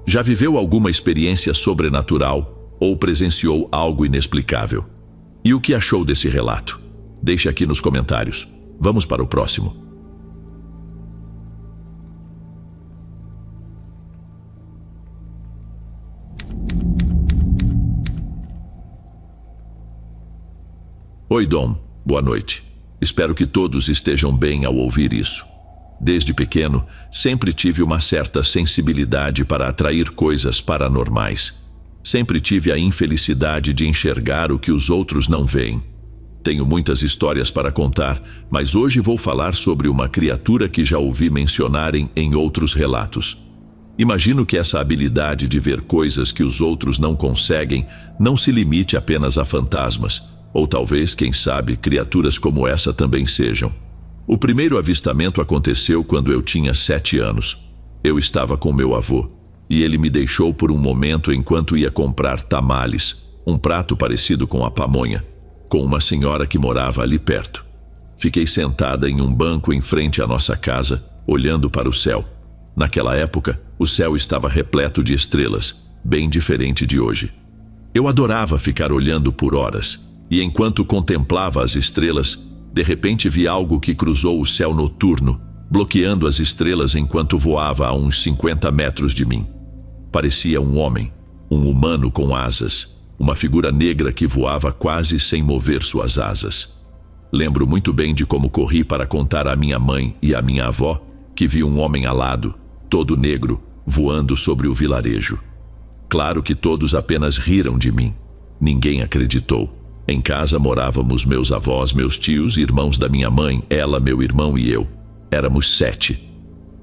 Já viveu alguma experiência sobrenatural ou presenciou algo inexplicável? E o que achou desse relato? Deixe aqui nos comentários. Vamos para o próximo. Oi, Dom. Boa noite. Espero que todos estejam bem ao ouvir isso. Desde pequeno, sempre tive uma certa sensibilidade para atrair coisas paranormais. Sempre tive a infelicidade de enxergar o que os outros não veem. Tenho muitas histórias para contar, mas hoje vou falar sobre uma criatura que já ouvi mencionarem em outros relatos. Imagino que essa habilidade de ver coisas que os outros não conseguem não se limite apenas a fantasmas, ou talvez, quem sabe, criaturas como essa também sejam. O primeiro avistamento aconteceu quando eu tinha 7 anos. Eu estava com meu avô, e ele me deixou por um momento enquanto ia comprar tamales, um prato parecido com a pamonha, com uma senhora que morava ali perto. Fiquei sentada em um banco em frente à nossa casa, olhando para o céu. Naquela época, o céu estava repleto de estrelas, bem diferente de hoje. Eu adorava ficar olhando por horas, e enquanto contemplava as estrelas, de repente vi algo que cruzou o céu noturno, bloqueando as estrelas enquanto voava a uns 50 metros de mim. Parecia um homem, um humano com asas, uma figura negra que voava quase sem mover suas asas. Lembro muito bem de como corri para contar à minha mãe e à minha avó que vi um homem alado, todo negro, voando sobre o vilarejo. Claro que todos apenas riram de mim. Ninguém acreditou. Em casa morávamos meus avós, meus tios, irmãos da minha mãe, ela, meu irmão e eu. Éramos 7.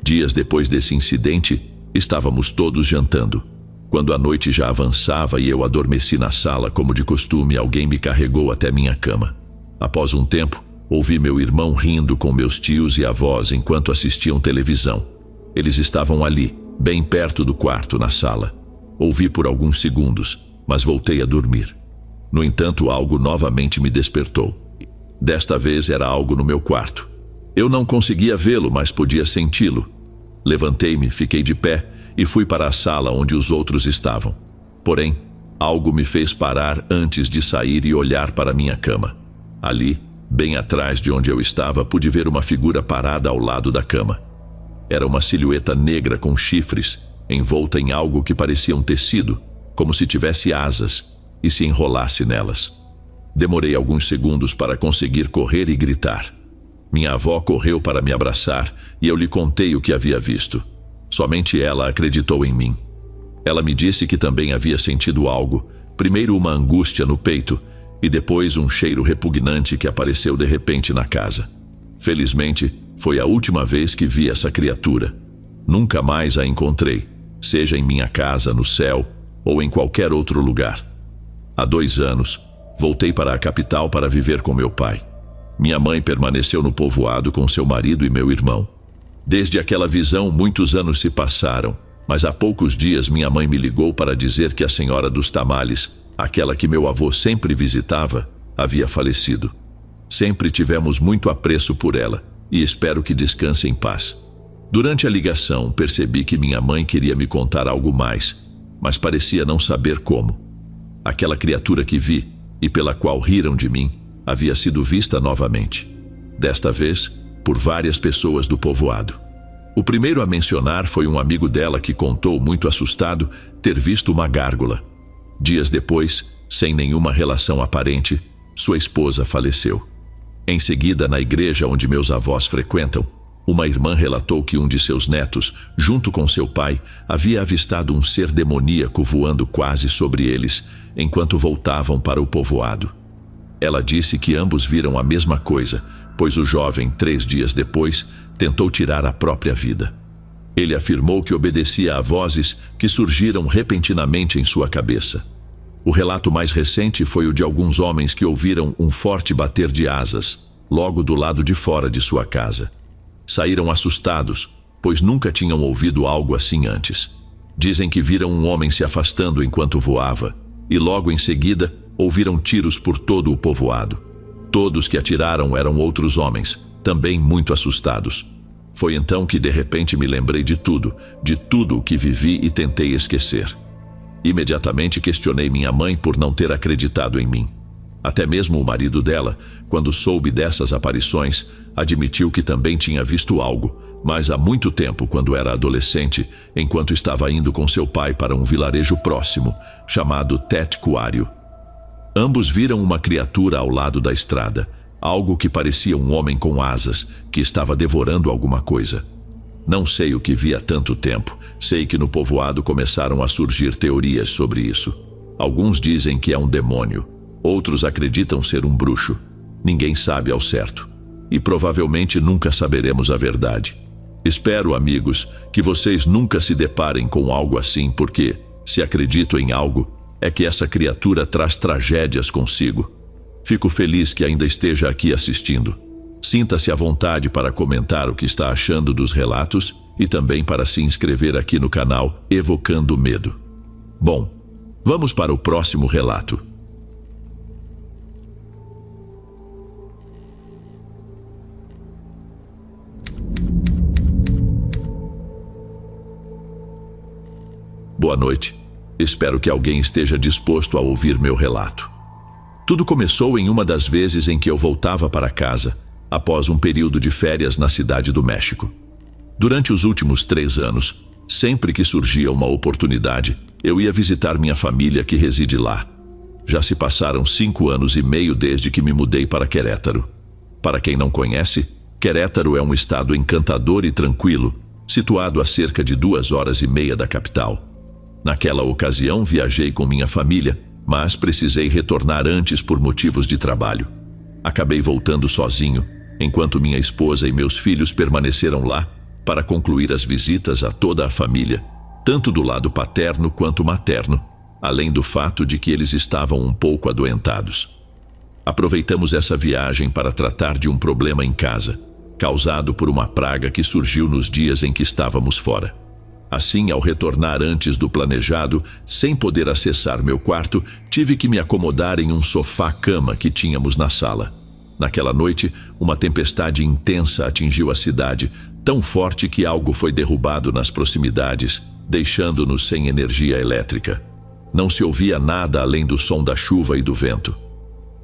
Dias depois desse incidente, estávamos todos jantando. Quando a noite já avançava e eu adormeci na sala, como de costume, alguém me carregou até minha cama. Após um tempo, ouvi meu irmão rindo com meus tios e avós enquanto assistiam televisão. Eles estavam ali, bem perto do quarto, na sala. Ouvi por alguns segundos, mas voltei a dormir. No entanto, algo novamente me despertou. Desta vez era algo no meu quarto. Eu não conseguia vê-lo, mas podia senti-lo. Levantei-me, fiquei de pé e fui para a sala onde os outros estavam. Porém, algo me fez parar antes de sair e olhar para minha cama. Ali, bem atrás de onde eu estava, pude ver uma figura parada ao lado da cama. Era uma silhueta negra com chifres, envolta em algo que parecia um tecido, como se tivesse asas, e se enrolasse nelas. Demorei alguns segundos para conseguir correr e gritar. Minha avó correu para me abraçar e eu lhe contei o que havia visto. Somente ela acreditou em mim. Ela me disse que também havia sentido algo, primeiro uma angústia no peito e depois um cheiro repugnante que apareceu de repente na casa. Felizmente, foi a última vez que vi essa criatura. Nunca mais a encontrei, seja em minha casa, no céu ou em qualquer outro lugar. Há 2 anos, voltei para a capital para viver com meu pai. Minha mãe permaneceu no povoado com seu marido e meu irmão. Desde aquela visão, muitos anos se passaram, mas há poucos dias minha mãe me ligou para dizer que a senhora dos tamales, aquela que meu avô sempre visitava, havia falecido. Sempre tivemos muito apreço por ela e espero que descanse em paz. Durante a ligação, percebi que minha mãe queria me contar algo mais, mas parecia não saber como. Aquela criatura que vi e pela qual riram de mim havia sido vista novamente. Desta vez, por várias pessoas do povoado. O primeiro a mencionar foi um amigo dela que contou, muito assustado, ter visto uma gárgula. Dias depois, sem nenhuma relação aparente, sua esposa faleceu. Em seguida, na igreja onde meus avós frequentam, uma irmã relatou que um de seus netos, junto com seu pai, havia avistado um ser demoníaco voando quase sobre eles, enquanto voltavam para o povoado. Ela disse que ambos viram a mesma coisa, pois o jovem, 3 dias depois, tentou tirar a própria vida. Ele afirmou que obedecia a vozes que surgiram repentinamente em sua cabeça. O relato mais recente foi o de alguns homens que ouviram um forte bater de asas, logo do lado de fora de sua casa. Saíram assustados, pois nunca tinham ouvido algo assim antes. Dizem que viram um homem se afastando enquanto voava, e logo em seguida ouviram tiros por todo o povoado. Todos que atiraram eram outros homens, também muito assustados. Foi então que de repente me lembrei de tudo o que vivi e tentei esquecer. Imediatamente questionei minha mãe por não ter acreditado em mim. Até mesmo o marido dela, quando soube dessas aparições, admitiu que também tinha visto algo, mas há muito tempo, quando era adolescente, enquanto estava indo com seu pai para um vilarejo próximo, chamado Tetcuário. Ambos viram uma criatura ao lado da estrada, algo que parecia um homem com asas, que estava devorando alguma coisa. Não sei o que vi há tanto tempo. Sei que no povoado começaram a surgir teorias sobre isso. Alguns dizem que é um demônio, outros acreditam ser um bruxo. Ninguém sabe ao certo. E provavelmente nunca saberemos a verdade. Espero, amigos, que vocês nunca se deparem com algo assim, porque, se acredito em algo, é que essa criatura traz tragédias consigo. Fico feliz que ainda esteja aqui assistindo. Sinta-se à vontade para comentar o que está achando dos relatos e também para se inscrever aqui no canal Evocando Medo. Bom, vamos para o próximo relato. Boa noite. Espero que alguém esteja disposto a ouvir meu relato. Tudo começou em uma das vezes em que eu voltava para casa, após um período de férias na cidade do México. Durante os últimos 3 anos, sempre que surgia uma oportunidade, eu ia visitar minha família que reside lá. Já se passaram 5 anos e meio desde que me mudei para Querétaro. Para quem não conhece, Querétaro é um estado encantador e tranquilo, situado a cerca de 2 horas e meia da capital. Naquela ocasião viajei com minha família, mas precisei retornar antes por motivos de trabalho. Acabei voltando sozinho, enquanto minha esposa e meus filhos permaneceram lá para concluir as visitas a toda a família, tanto do lado paterno quanto materno, além do fato de que eles estavam um pouco adoentados. Aproveitamos essa viagem para tratar de um problema em casa, causado por uma praga que surgiu nos dias em que estávamos fora. Assim, ao retornar antes do planejado, sem poder acessar meu quarto, tive que me acomodar em um sofá-cama que tínhamos na sala. Naquela noite, uma tempestade intensa atingiu a cidade, tão forte que algo foi derrubado nas proximidades, deixando-nos sem energia elétrica. Não se ouvia nada além do som da chuva e do vento.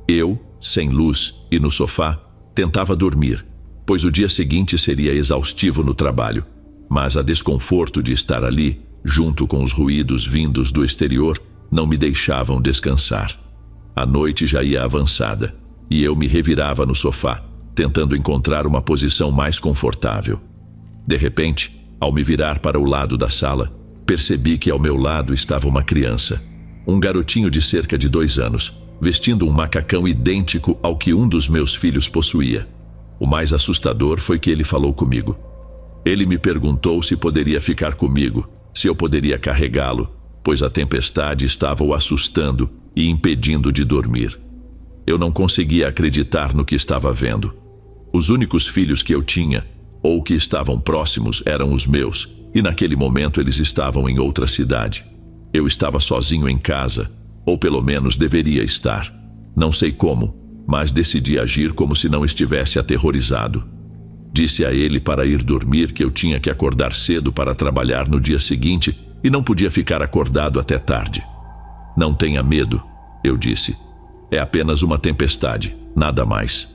Eu, sem luz e no sofá, tentava dormir, pois o dia seguinte seria exaustivo no trabalho. Mas a desconforto de estar ali, junto com os ruídos vindos do exterior, não me deixavam descansar. A noite já ia avançada, e eu me revirava no sofá, tentando encontrar uma posição mais confortável. De repente, ao me virar para o lado da sala, percebi que ao meu lado estava uma criança, um garotinho de cerca de 2 anos, vestindo um macacão idêntico ao que um dos meus filhos possuía. O mais assustador foi que ele falou comigo. Ele me perguntou se poderia ficar comigo, se eu poderia carregá-lo, pois a tempestade estava o assustando e impedindo de dormir. Eu não conseguia acreditar no que estava vendo. Os únicos filhos que eu tinha, ou que estavam próximos, eram os meus, e naquele momento eles estavam em outra cidade. Eu estava sozinho em casa, ou pelo menos deveria estar. Não sei como, mas decidi agir como se não estivesse aterrorizado. Disse a ele para ir dormir que eu tinha que acordar cedo para trabalhar no dia seguinte e não podia ficar acordado até tarde. Não tenha medo, eu disse. É apenas uma tempestade, nada mais.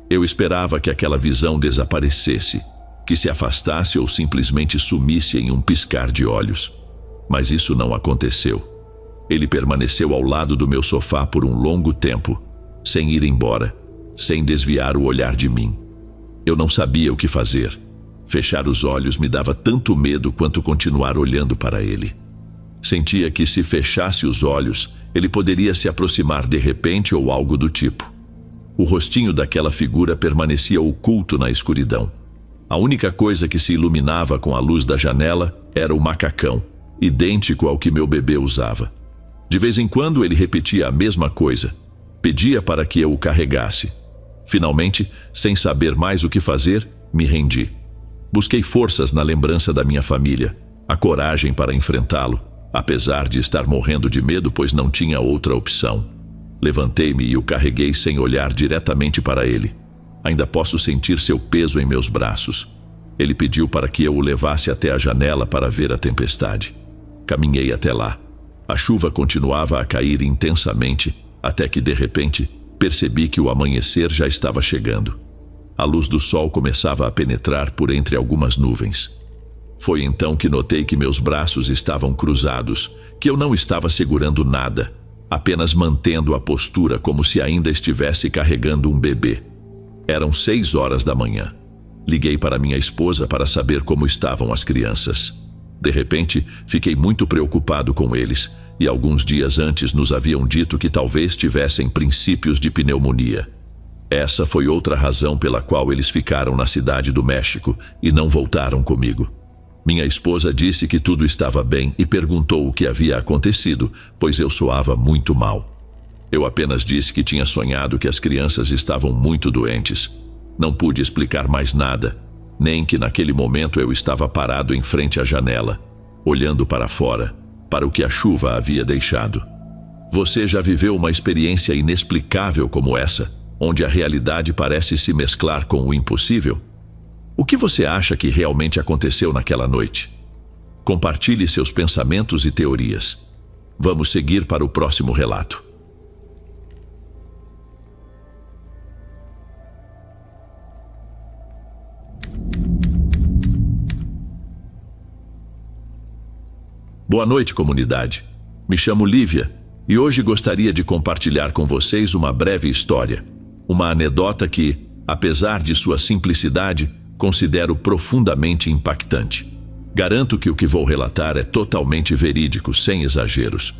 Eu esperava que aquela visão desaparecesse, que se afastasse ou simplesmente sumisse em um piscar de olhos. Mas isso não aconteceu. Ele permaneceu ao lado do meu sofá por um longo tempo, sem ir embora, sem desviar o olhar de mim. Eu não sabia o que fazer. Fechar os olhos me dava tanto medo quanto continuar olhando para ele. Sentia que se fechasse os olhos, ele poderia se aproximar de repente ou algo do tipo. O rostinho daquela figura permanecia oculto na escuridão. A única coisa que se iluminava com a luz da janela era o macacão, idêntico ao que meu bebê usava. De vez em quando ele repetia a mesma coisa. Pedia para que eu o carregasse. Finalmente, sem saber mais o que fazer, me rendi. Busquei forças na lembrança da minha família, a coragem para enfrentá-lo, apesar de estar morrendo de medo, pois não tinha outra opção. Levantei-me e o carreguei sem olhar diretamente para ele. Ainda posso sentir seu peso em meus braços. Ele pediu para que eu o levasse até a janela para ver a tempestade. Caminhei até lá. A chuva continuava a cair intensamente, até que, de repente, percebi que o amanhecer já estava chegando. A luz do sol começava a penetrar por entre algumas nuvens. Foi então que notei que meus braços estavam cruzados, que eu não estava segurando nada, apenas mantendo a postura como se ainda estivesse carregando um bebê. Eram 6 horas da manhã. Liguei para minha esposa para saber como estavam as crianças. De repente, fiquei muito preocupado com eles, e alguns dias antes nos haviam dito que talvez tivessem princípios de pneumonia. Essa foi outra razão pela qual eles ficaram na cidade do México e não voltaram comigo. Minha esposa disse que tudo estava bem e perguntou o que havia acontecido, pois eu soava muito mal. Eu apenas disse que tinha sonhado que as crianças estavam muito doentes. Não pude explicar mais nada, nem que naquele momento eu estava parado em frente à janela, olhando para fora, para o que a chuva havia deixado. Você já viveu uma experiência inexplicável como essa, onde a realidade parece se mesclar com o impossível? O que você acha que realmente aconteceu naquela noite? Compartilhe seus pensamentos e teorias. Vamos seguir para o próximo relato. Boa noite, comunidade. Me chamo Lívia e hoje gostaria de compartilhar com vocês uma breve história, uma anedota que, apesar de sua simplicidade, considero profundamente impactante. Garanto que o que vou relatar é totalmente verídico, sem exageros.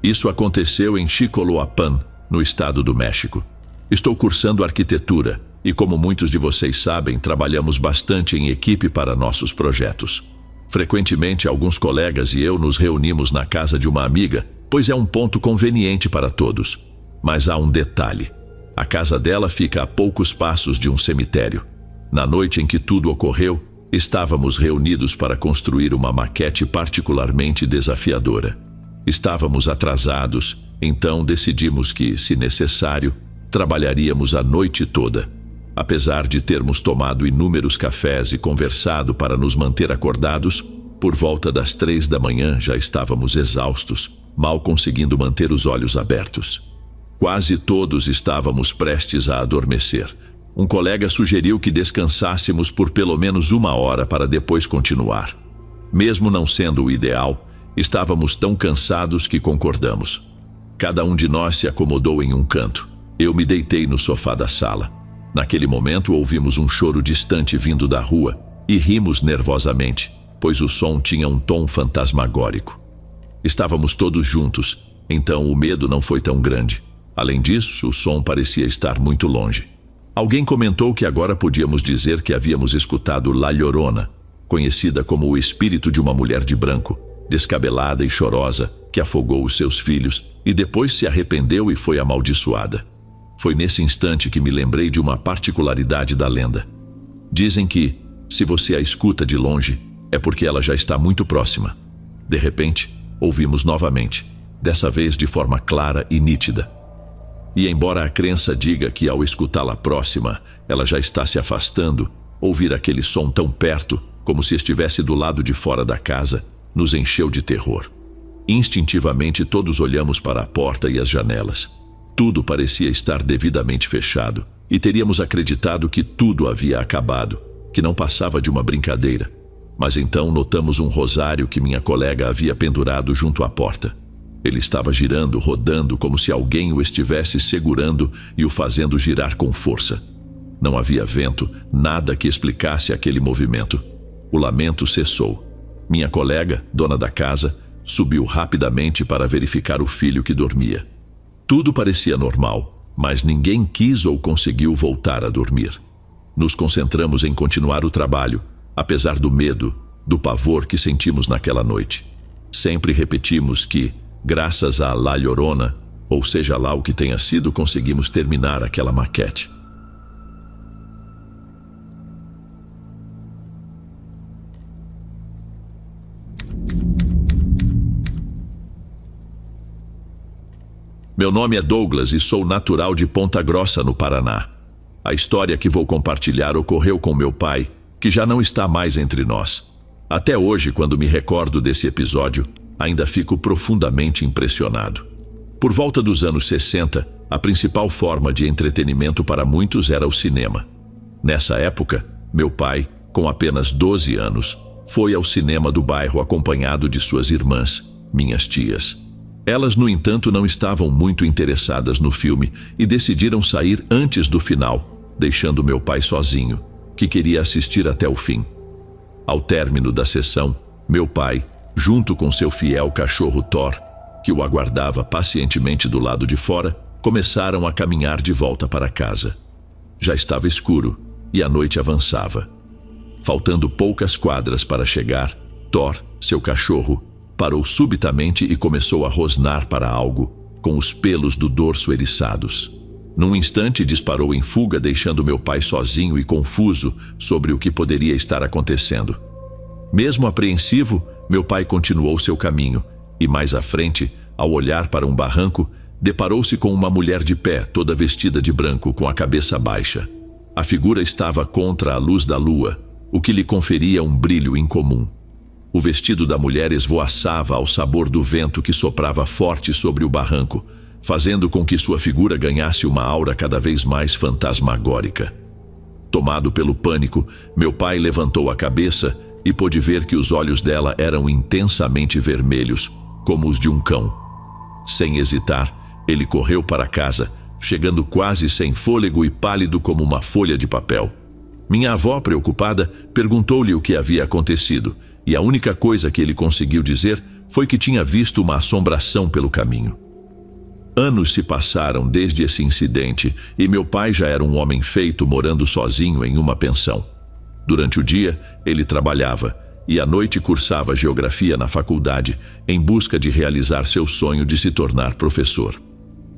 Isso aconteceu em Xicoloapan, no estado do México. Estou cursando arquitetura e, como muitos de vocês sabem, trabalhamos bastante em equipe para nossos projetos. Frequentemente, alguns colegas e eu nos reunimos na casa de uma amiga, pois é um ponto conveniente para todos. Mas há um detalhe. A casa dela fica a poucos passos de um cemitério. Na noite em que tudo ocorreu, estávamos reunidos para construir uma maquete particularmente desafiadora. Estávamos atrasados, então decidimos que, se necessário, trabalharíamos a noite toda. Apesar de termos tomado inúmeros cafés e conversado para nos manter acordados, por volta das 3 da manhã já estávamos exaustos, mal conseguindo manter os olhos abertos. Quase todos estávamos prestes a adormecer. Um colega sugeriu que descansássemos por pelo menos 1 hora para depois continuar. Mesmo não sendo o ideal, estávamos tão cansados que concordamos. Cada um de nós se acomodou em um canto. Eu me deitei no sofá da sala. Naquele momento ouvimos um choro distante vindo da rua e rimos nervosamente, pois o som tinha um tom fantasmagórico. Estávamos todos juntos, então o medo não foi tão grande. Além disso, o som parecia estar muito longe. Alguém comentou que agora podíamos dizer que havíamos escutado La Llorona, conhecida como o espírito de uma mulher de branco, descabelada e chorosa, que afogou os seus filhos e depois se arrependeu e foi amaldiçoada. Foi nesse instante que me lembrei de uma particularidade da lenda. Dizem que, se você a escuta de longe, é porque ela já está muito próxima. De repente, ouvimos novamente, dessa vez de forma clara e nítida. E embora a crença diga que ao escutá-la próxima, ela já está se afastando, ouvir aquele som tão perto, como se estivesse do lado de fora da casa, nos encheu de terror. Instintivamente todos olhamos para a porta e as janelas. Tudo parecia estar devidamente fechado, e teríamos acreditado que tudo havia acabado, que não passava de uma brincadeira. Mas então notamos um rosário que minha colega havia pendurado junto à porta. Ele estava girando, rodando, como se alguém o estivesse segurando e o fazendo girar com força. Não havia vento, nada que explicasse aquele movimento. O lamento cessou. Minha colega, dona da casa, subiu rapidamente para verificar o filho que dormia. Tudo parecia normal, mas ninguém quis ou conseguiu voltar a dormir. Nos concentramos em continuar o trabalho, apesar do medo, do pavor que sentimos naquela noite. Sempre repetimos que, graças a La Llorona, ou seja lá o que tenha sido, conseguimos terminar aquela maquete. Meu nome é Douglas e sou natural de Ponta Grossa, no Paraná. A história que vou compartilhar ocorreu com meu pai, que já não está mais entre nós. Até hoje, quando me recordo desse episódio, ainda fico profundamente impressionado. Por volta dos anos 60, a principal forma de entretenimento para muitos era o cinema. Nessa época, meu pai, com apenas 12 anos, foi ao cinema do bairro acompanhado de suas irmãs, minhas tias. Elas, no entanto, não estavam muito interessadas no filme e decidiram sair antes do final, deixando meu pai sozinho, que queria assistir até o fim. Ao término da sessão, meu pai, junto com seu fiel cachorro Thor, que o aguardava pacientemente do lado de fora, começaram a caminhar de volta para casa. Já estava escuro e a noite avançava. Faltando poucas quadras para chegar, Thor, seu cachorro, parou subitamente e começou a rosnar para algo, com os pelos do dorso eriçados. Num instante disparou em fuga, deixando meu pai sozinho e confuso sobre o que poderia estar acontecendo. Mesmo apreensivo, meu pai continuou seu caminho e mais à frente, ao olhar para um barranco, deparou-se com uma mulher de pé, toda vestida de branco, com a cabeça baixa. A figura estava contra a luz da lua, o que lhe conferia um brilho incomum. O vestido da mulher esvoaçava ao sabor do vento que soprava forte sobre o barranco, fazendo com que sua figura ganhasse uma aura cada vez mais fantasmagórica. Tomado pelo pânico, meu pai levantou a cabeça e pôde ver que os olhos dela eram intensamente vermelhos, como os de um cão. Sem hesitar, ele correu para casa, chegando quase sem fôlego e pálido como uma folha de papel. Minha avó, preocupada, perguntou-lhe o que havia acontecido, e a única coisa que ele conseguiu dizer foi que tinha visto uma assombração pelo caminho. Anos se passaram desde esse incidente e meu pai já era um homem feito, morando sozinho em uma pensão. Durante o dia, ele trabalhava e à noite cursava geografia na faculdade, em busca de realizar seu sonho de se tornar professor.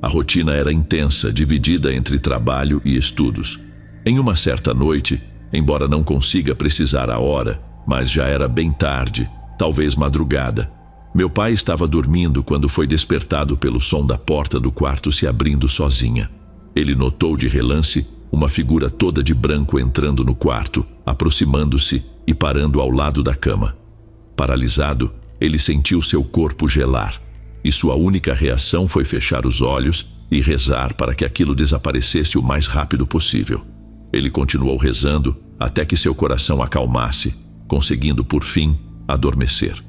A rotina era intensa, dividida entre trabalho e estudos. Em uma certa noite, embora não consiga precisar a hora, mas já era bem tarde, talvez madrugada, meu pai estava dormindo quando foi despertado pelo som da porta do quarto se abrindo sozinha. Ele notou de relance uma figura toda de branco entrando no quarto, aproximando-se e parando ao lado da cama. Paralisado, ele sentiu seu corpo gelar, e sua única reação foi fechar os olhos e rezar para que aquilo desaparecesse o mais rápido possível. Ele continuou rezando até que seu coração acalmasse, conseguindo, por fim, adormecer.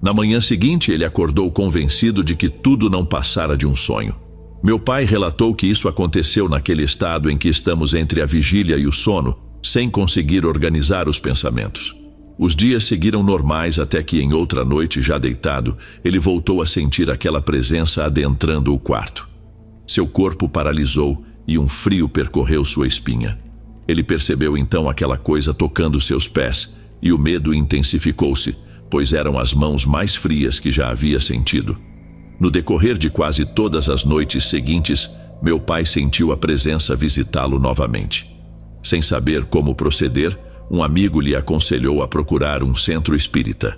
Na manhã seguinte, ele acordou convencido de que tudo não passara de um sonho. Meu pai relatou que isso aconteceu naquele estado em que estamos entre a vigília e o sono, sem conseguir organizar os pensamentos. Os dias seguiram normais até que, em outra noite, já deitado, ele voltou a sentir aquela presença adentrando o quarto. Seu corpo paralisou e um frio percorreu sua espinha. Ele percebeu então aquela coisa tocando seus pés, e o medo intensificou-se, pois eram as mãos mais frias que já havia sentido. No decorrer de quase todas as noites seguintes, meu pai sentiu a presença visitá-lo novamente. Sem saber como proceder, um amigo lhe aconselhou a procurar um centro espírita.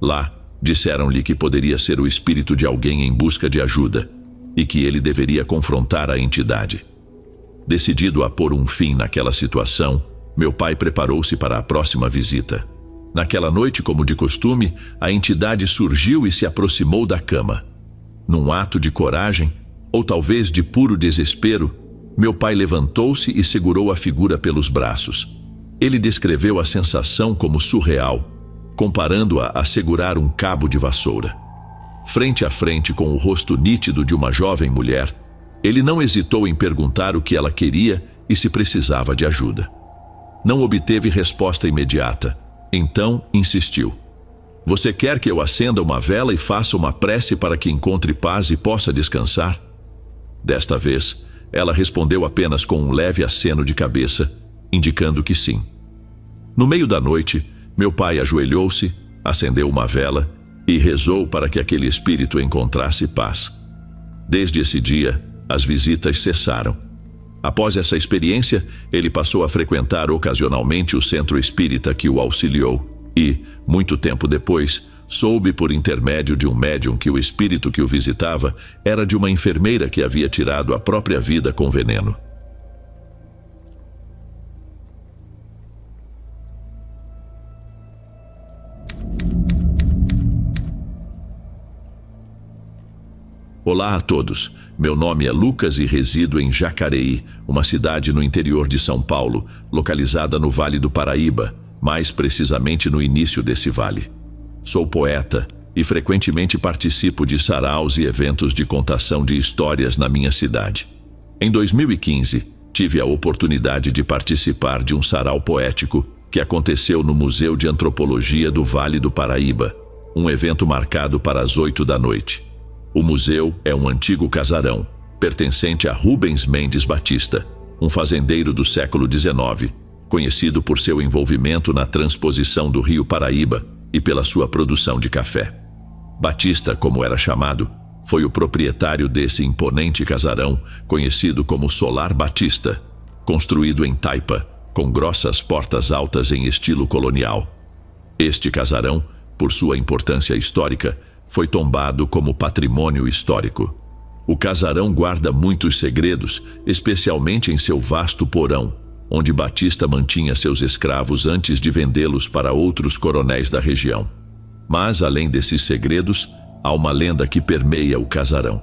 Lá, disseram-lhe que poderia ser o espírito de alguém em busca de ajuda, e que ele deveria confrontar a entidade. Decidido a pôr um fim naquela situação, meu pai preparou-se para a próxima visita. Naquela noite, como de costume, a entidade surgiu e se aproximou da cama. Num ato de coragem, ou talvez de puro desespero, meu pai levantou-se e segurou a figura pelos braços. Ele descreveu a sensação como surreal, comparando-a a segurar um cabo de vassoura. Frente a frente com o rosto nítido de uma jovem mulher, ele não hesitou em perguntar o que ela queria e se precisava de ajuda. Não obteve resposta imediata, então insistiu. Você quer que eu acenda uma vela e faça uma prece para que encontre paz e possa descansar? Desta vez, ela respondeu apenas com um leve aceno de cabeça, indicando que sim. No meio da noite, meu pai ajoelhou-se, acendeu uma vela e rezou para que aquele espírito encontrasse paz. Desde esse dia, as visitas cessaram. Após essa experiência, ele passou a frequentar ocasionalmente o centro espírita que o auxiliou e, muito tempo depois, soube por intermédio de um médium que o espírito que o visitava era de uma enfermeira que havia tirado a própria vida com veneno. Olá a todos, meu nome é Lucas e resido em Jacareí, uma cidade no interior de São Paulo, localizada no Vale do Paraíba, mais precisamente no início desse vale. Sou poeta e frequentemente participo de saraus e eventos de contação de histórias na minha cidade. Em 2015, tive a oportunidade de participar de um sarau poético que aconteceu no Museu de Antropologia do Vale do Paraíba, um evento marcado para as 8 da noite. O museu é um antigo casarão, pertencente a Rubens Mendes Batista, um fazendeiro do século XIX, conhecido por seu envolvimento na transposição do Rio Paraíba e pela sua produção de café. Batista, como era chamado, foi o proprietário desse imponente casarão, conhecido como Solar Batista, construído em taipa, com grossas portas altas em estilo colonial. Este casarão, por sua importância histórica, foi tombado como patrimônio histórico. O casarão guarda muitos segredos, especialmente em seu vasto porão, onde Batista mantinha seus escravos antes de vendê-los para outros coronéis da região. Mas, além desses segredos, há uma lenda que permeia o casarão.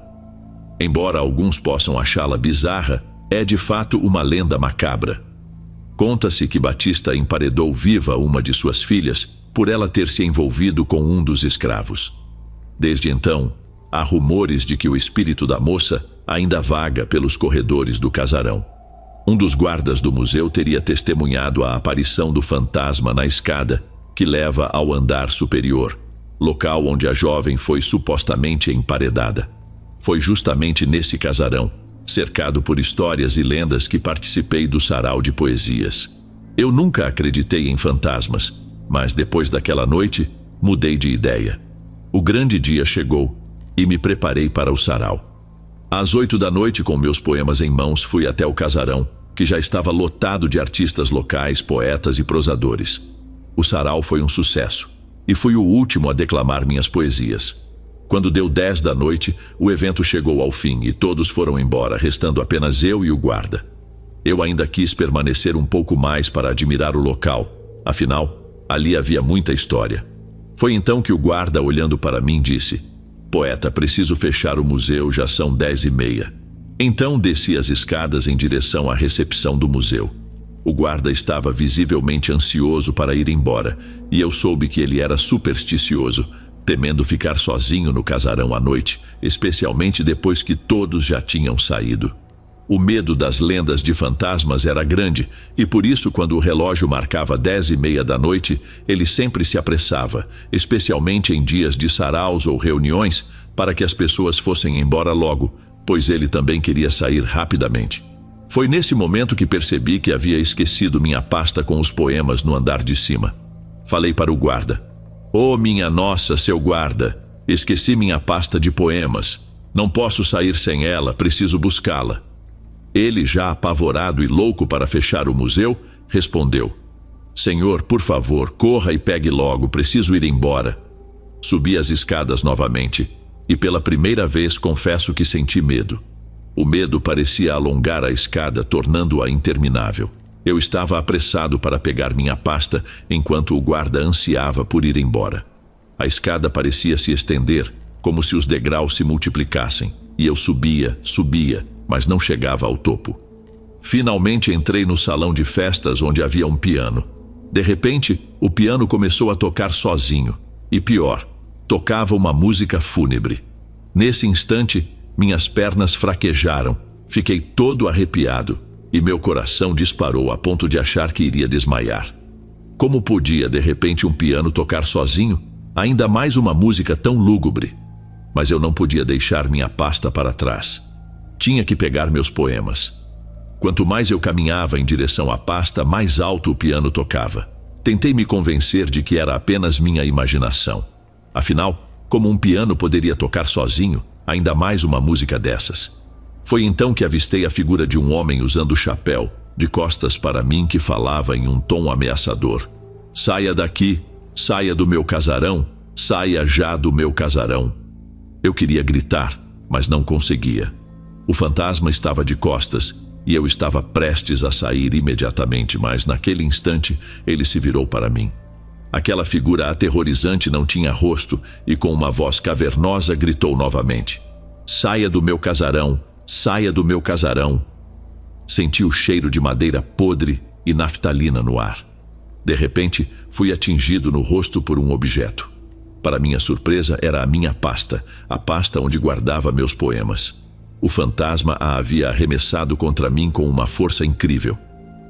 Embora alguns possam achá-la bizarra, é de fato uma lenda macabra. Conta-se que Batista emparedou viva uma de suas filhas por ela ter se envolvido com um dos escravos. Desde então, há rumores de que o espírito da moça ainda vaga pelos corredores do casarão. Um dos guardas do museu teria testemunhado a aparição do fantasma na escada que leva ao andar superior, local onde a jovem foi supostamente emparedada. Foi justamente nesse casarão, cercado por histórias e lendas, que participei do sarau de poesias. Eu nunca acreditei em fantasmas, mas depois daquela noite, mudei de ideia. O grande dia chegou e me preparei para o sarau. Às 8 da noite, com meus poemas em mãos, fui até o casarão, que já estava lotado de artistas locais, poetas e prosadores. O sarau foi um sucesso, e fui o último a declamar minhas poesias. Quando deu 10 da noite, o evento chegou ao fim e todos foram embora, restando apenas eu e o guarda. Eu ainda quis permanecer um pouco mais para admirar o local, afinal, ali havia muita história. Foi então que o guarda, olhando para mim, disse: "Poeta, preciso fechar o museu, já são 10h30. Então desci as escadas em direção à recepção do museu. O guarda estava visivelmente ansioso para ir embora, e eu soube que ele era supersticioso, temendo ficar sozinho no casarão à noite, especialmente depois que todos já tinham saído. O medo das lendas de fantasmas era grande, e por isso, quando o relógio marcava 10h30 da noite, ele sempre se apressava, especialmente em dias de saraus ou reuniões, para que as pessoas fossem embora logo, pois ele também queria sair rapidamente. Foi nesse momento que percebi que havia esquecido minha pasta com os poemas no andar de cima. Falei para o guarda: "Oh, minha nossa, seu guarda, esqueci minha pasta de poemas. Não posso sair sem ela, preciso buscá-la." Ele, já apavorado e louco para fechar o museu, respondeu: "Senhor, por favor, corra e pegue logo, preciso ir embora." Subi as escadas novamente, e pela primeira vez confesso que senti medo. O medo parecia alongar a escada, tornando-a interminável. Eu estava apressado para pegar minha pasta enquanto o guarda ansiava por ir embora. A escada parecia se estender, como se os degraus se multiplicassem, e eu subia, mas não chegava ao topo. Finalmente entrei no salão de festas onde havia um piano. De repente, o piano começou a tocar sozinho, e pior, tocava uma música fúnebre. Nesse instante, minhas pernas fraquejaram, fiquei todo arrepiado, e meu coração disparou a ponto de achar que iria desmaiar. Como podia, de repente, um piano tocar sozinho, ainda mais uma música tão lúgubre? Mas eu não podia deixar minha pasta para trás. Tinha que pegar meus poemas. Quanto mais eu caminhava em direção à pasta, mais alto o piano tocava. Tentei me convencer de que era apenas minha imaginação. Afinal, como um piano poderia tocar sozinho, ainda mais uma música dessas? Foi então que avistei a figura de um homem usando chapéu, de costas para mim, que falava em um tom ameaçador. Saia daqui, saia do meu casarão, saia já do meu casarão. Eu queria gritar, mas não conseguia. O fantasma estava de costas e eu estava prestes a sair imediatamente, mas naquele instante ele se virou para mim. Aquela figura aterrorizante não tinha rosto e com uma voz cavernosa gritou novamente: saia do meu casarão, saia do meu casarão. Senti o cheiro de madeira podre e naftalina no ar. De repente, fui atingido no rosto por um objeto. Para minha surpresa, era a minha pasta, a pasta onde guardava meus poemas. O fantasma a havia arremessado contra mim com uma força incrível.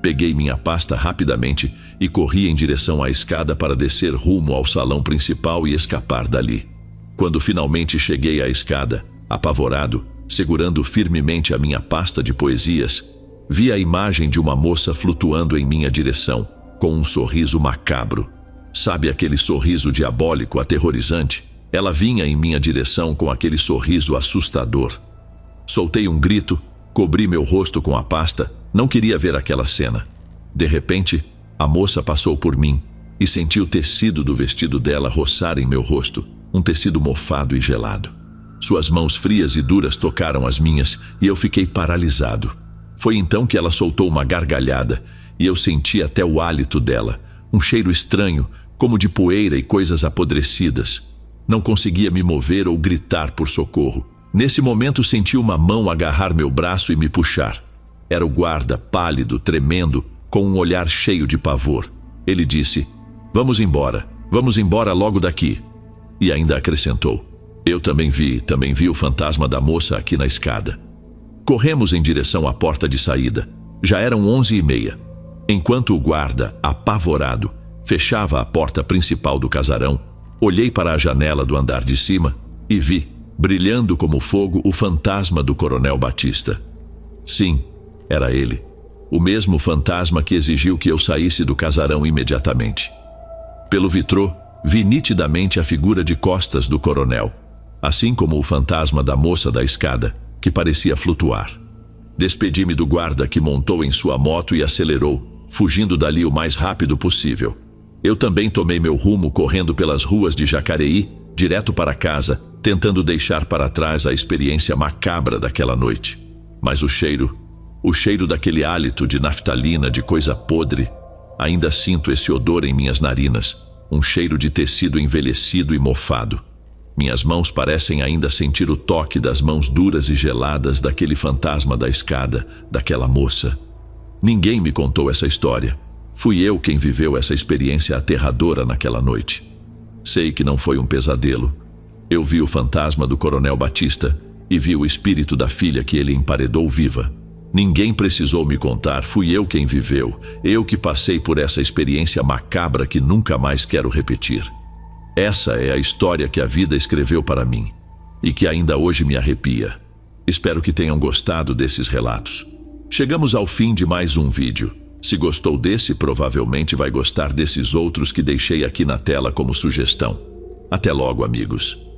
Peguei minha pasta rapidamente e corri em direção à escada para descer rumo ao salão principal e escapar dali. Quando finalmente cheguei à escada, apavorado, segurando firmemente a minha pasta de poesias, vi a imagem de uma moça flutuando em minha direção, com um sorriso macabro. Sabe aquele sorriso diabólico, aterrorizante? Ela vinha em minha direção com aquele sorriso assustador. Soltei um grito, cobri meu rosto com a pasta, não queria ver aquela cena. De repente, a moça passou por mim e senti o tecido do vestido dela roçar em meu rosto, um tecido mofado e gelado. Suas mãos frias e duras tocaram as minhas e eu fiquei paralisado. Foi então que ela soltou uma gargalhada e eu senti até o hálito dela, um cheiro estranho, como de poeira e coisas apodrecidas. Não conseguia me mover ou gritar por socorro. Nesse momento senti uma mão agarrar meu braço e me puxar. Era o guarda, pálido, tremendo, com um olhar cheio de pavor. Ele disse: vamos embora logo daqui. E ainda acrescentou: eu também vi o fantasma da moça aqui na escada. Corremos em direção à porta de saída. Já eram 11h30. Enquanto o guarda, apavorado, fechava a porta principal do casarão, olhei para a janela do andar de cima e vi, brilhando como fogo, o fantasma do Coronel Batista. Sim, era ele. O mesmo fantasma que exigiu que eu saísse do casarão imediatamente. Pelo vitrô, vi nitidamente a figura de costas do coronel, assim como o fantasma da moça da escada, que parecia flutuar. Despedi-me do guarda, que montou em sua moto e acelerou, fugindo dali o mais rápido possível. Eu também tomei meu rumo correndo pelas ruas de Jacareí, direto para casa, tentando deixar para trás a experiência macabra daquela noite. Mas o cheiro daquele hálito de naftalina, de coisa podre, ainda sinto esse odor em minhas narinas, um cheiro de tecido envelhecido e mofado. Minhas mãos parecem ainda sentir o toque das mãos duras e geladas daquele fantasma da escada, daquela moça. Ninguém me contou essa história. Fui eu quem viveu essa experiência aterradora naquela noite. Sei que não foi um pesadelo. Eu vi o fantasma do Coronel Batista e vi o espírito da filha que ele emparedou viva. Ninguém precisou me contar, fui eu quem viveu, eu que passei por essa experiência macabra que nunca mais quero repetir. Essa é a história que a vida escreveu para mim e que ainda hoje me arrepia. Espero que tenham gostado desses relatos. Chegamos ao fim de mais um vídeo. Se gostou desse, provavelmente vai gostar desses outros que deixei aqui na tela como sugestão. Até logo, amigos.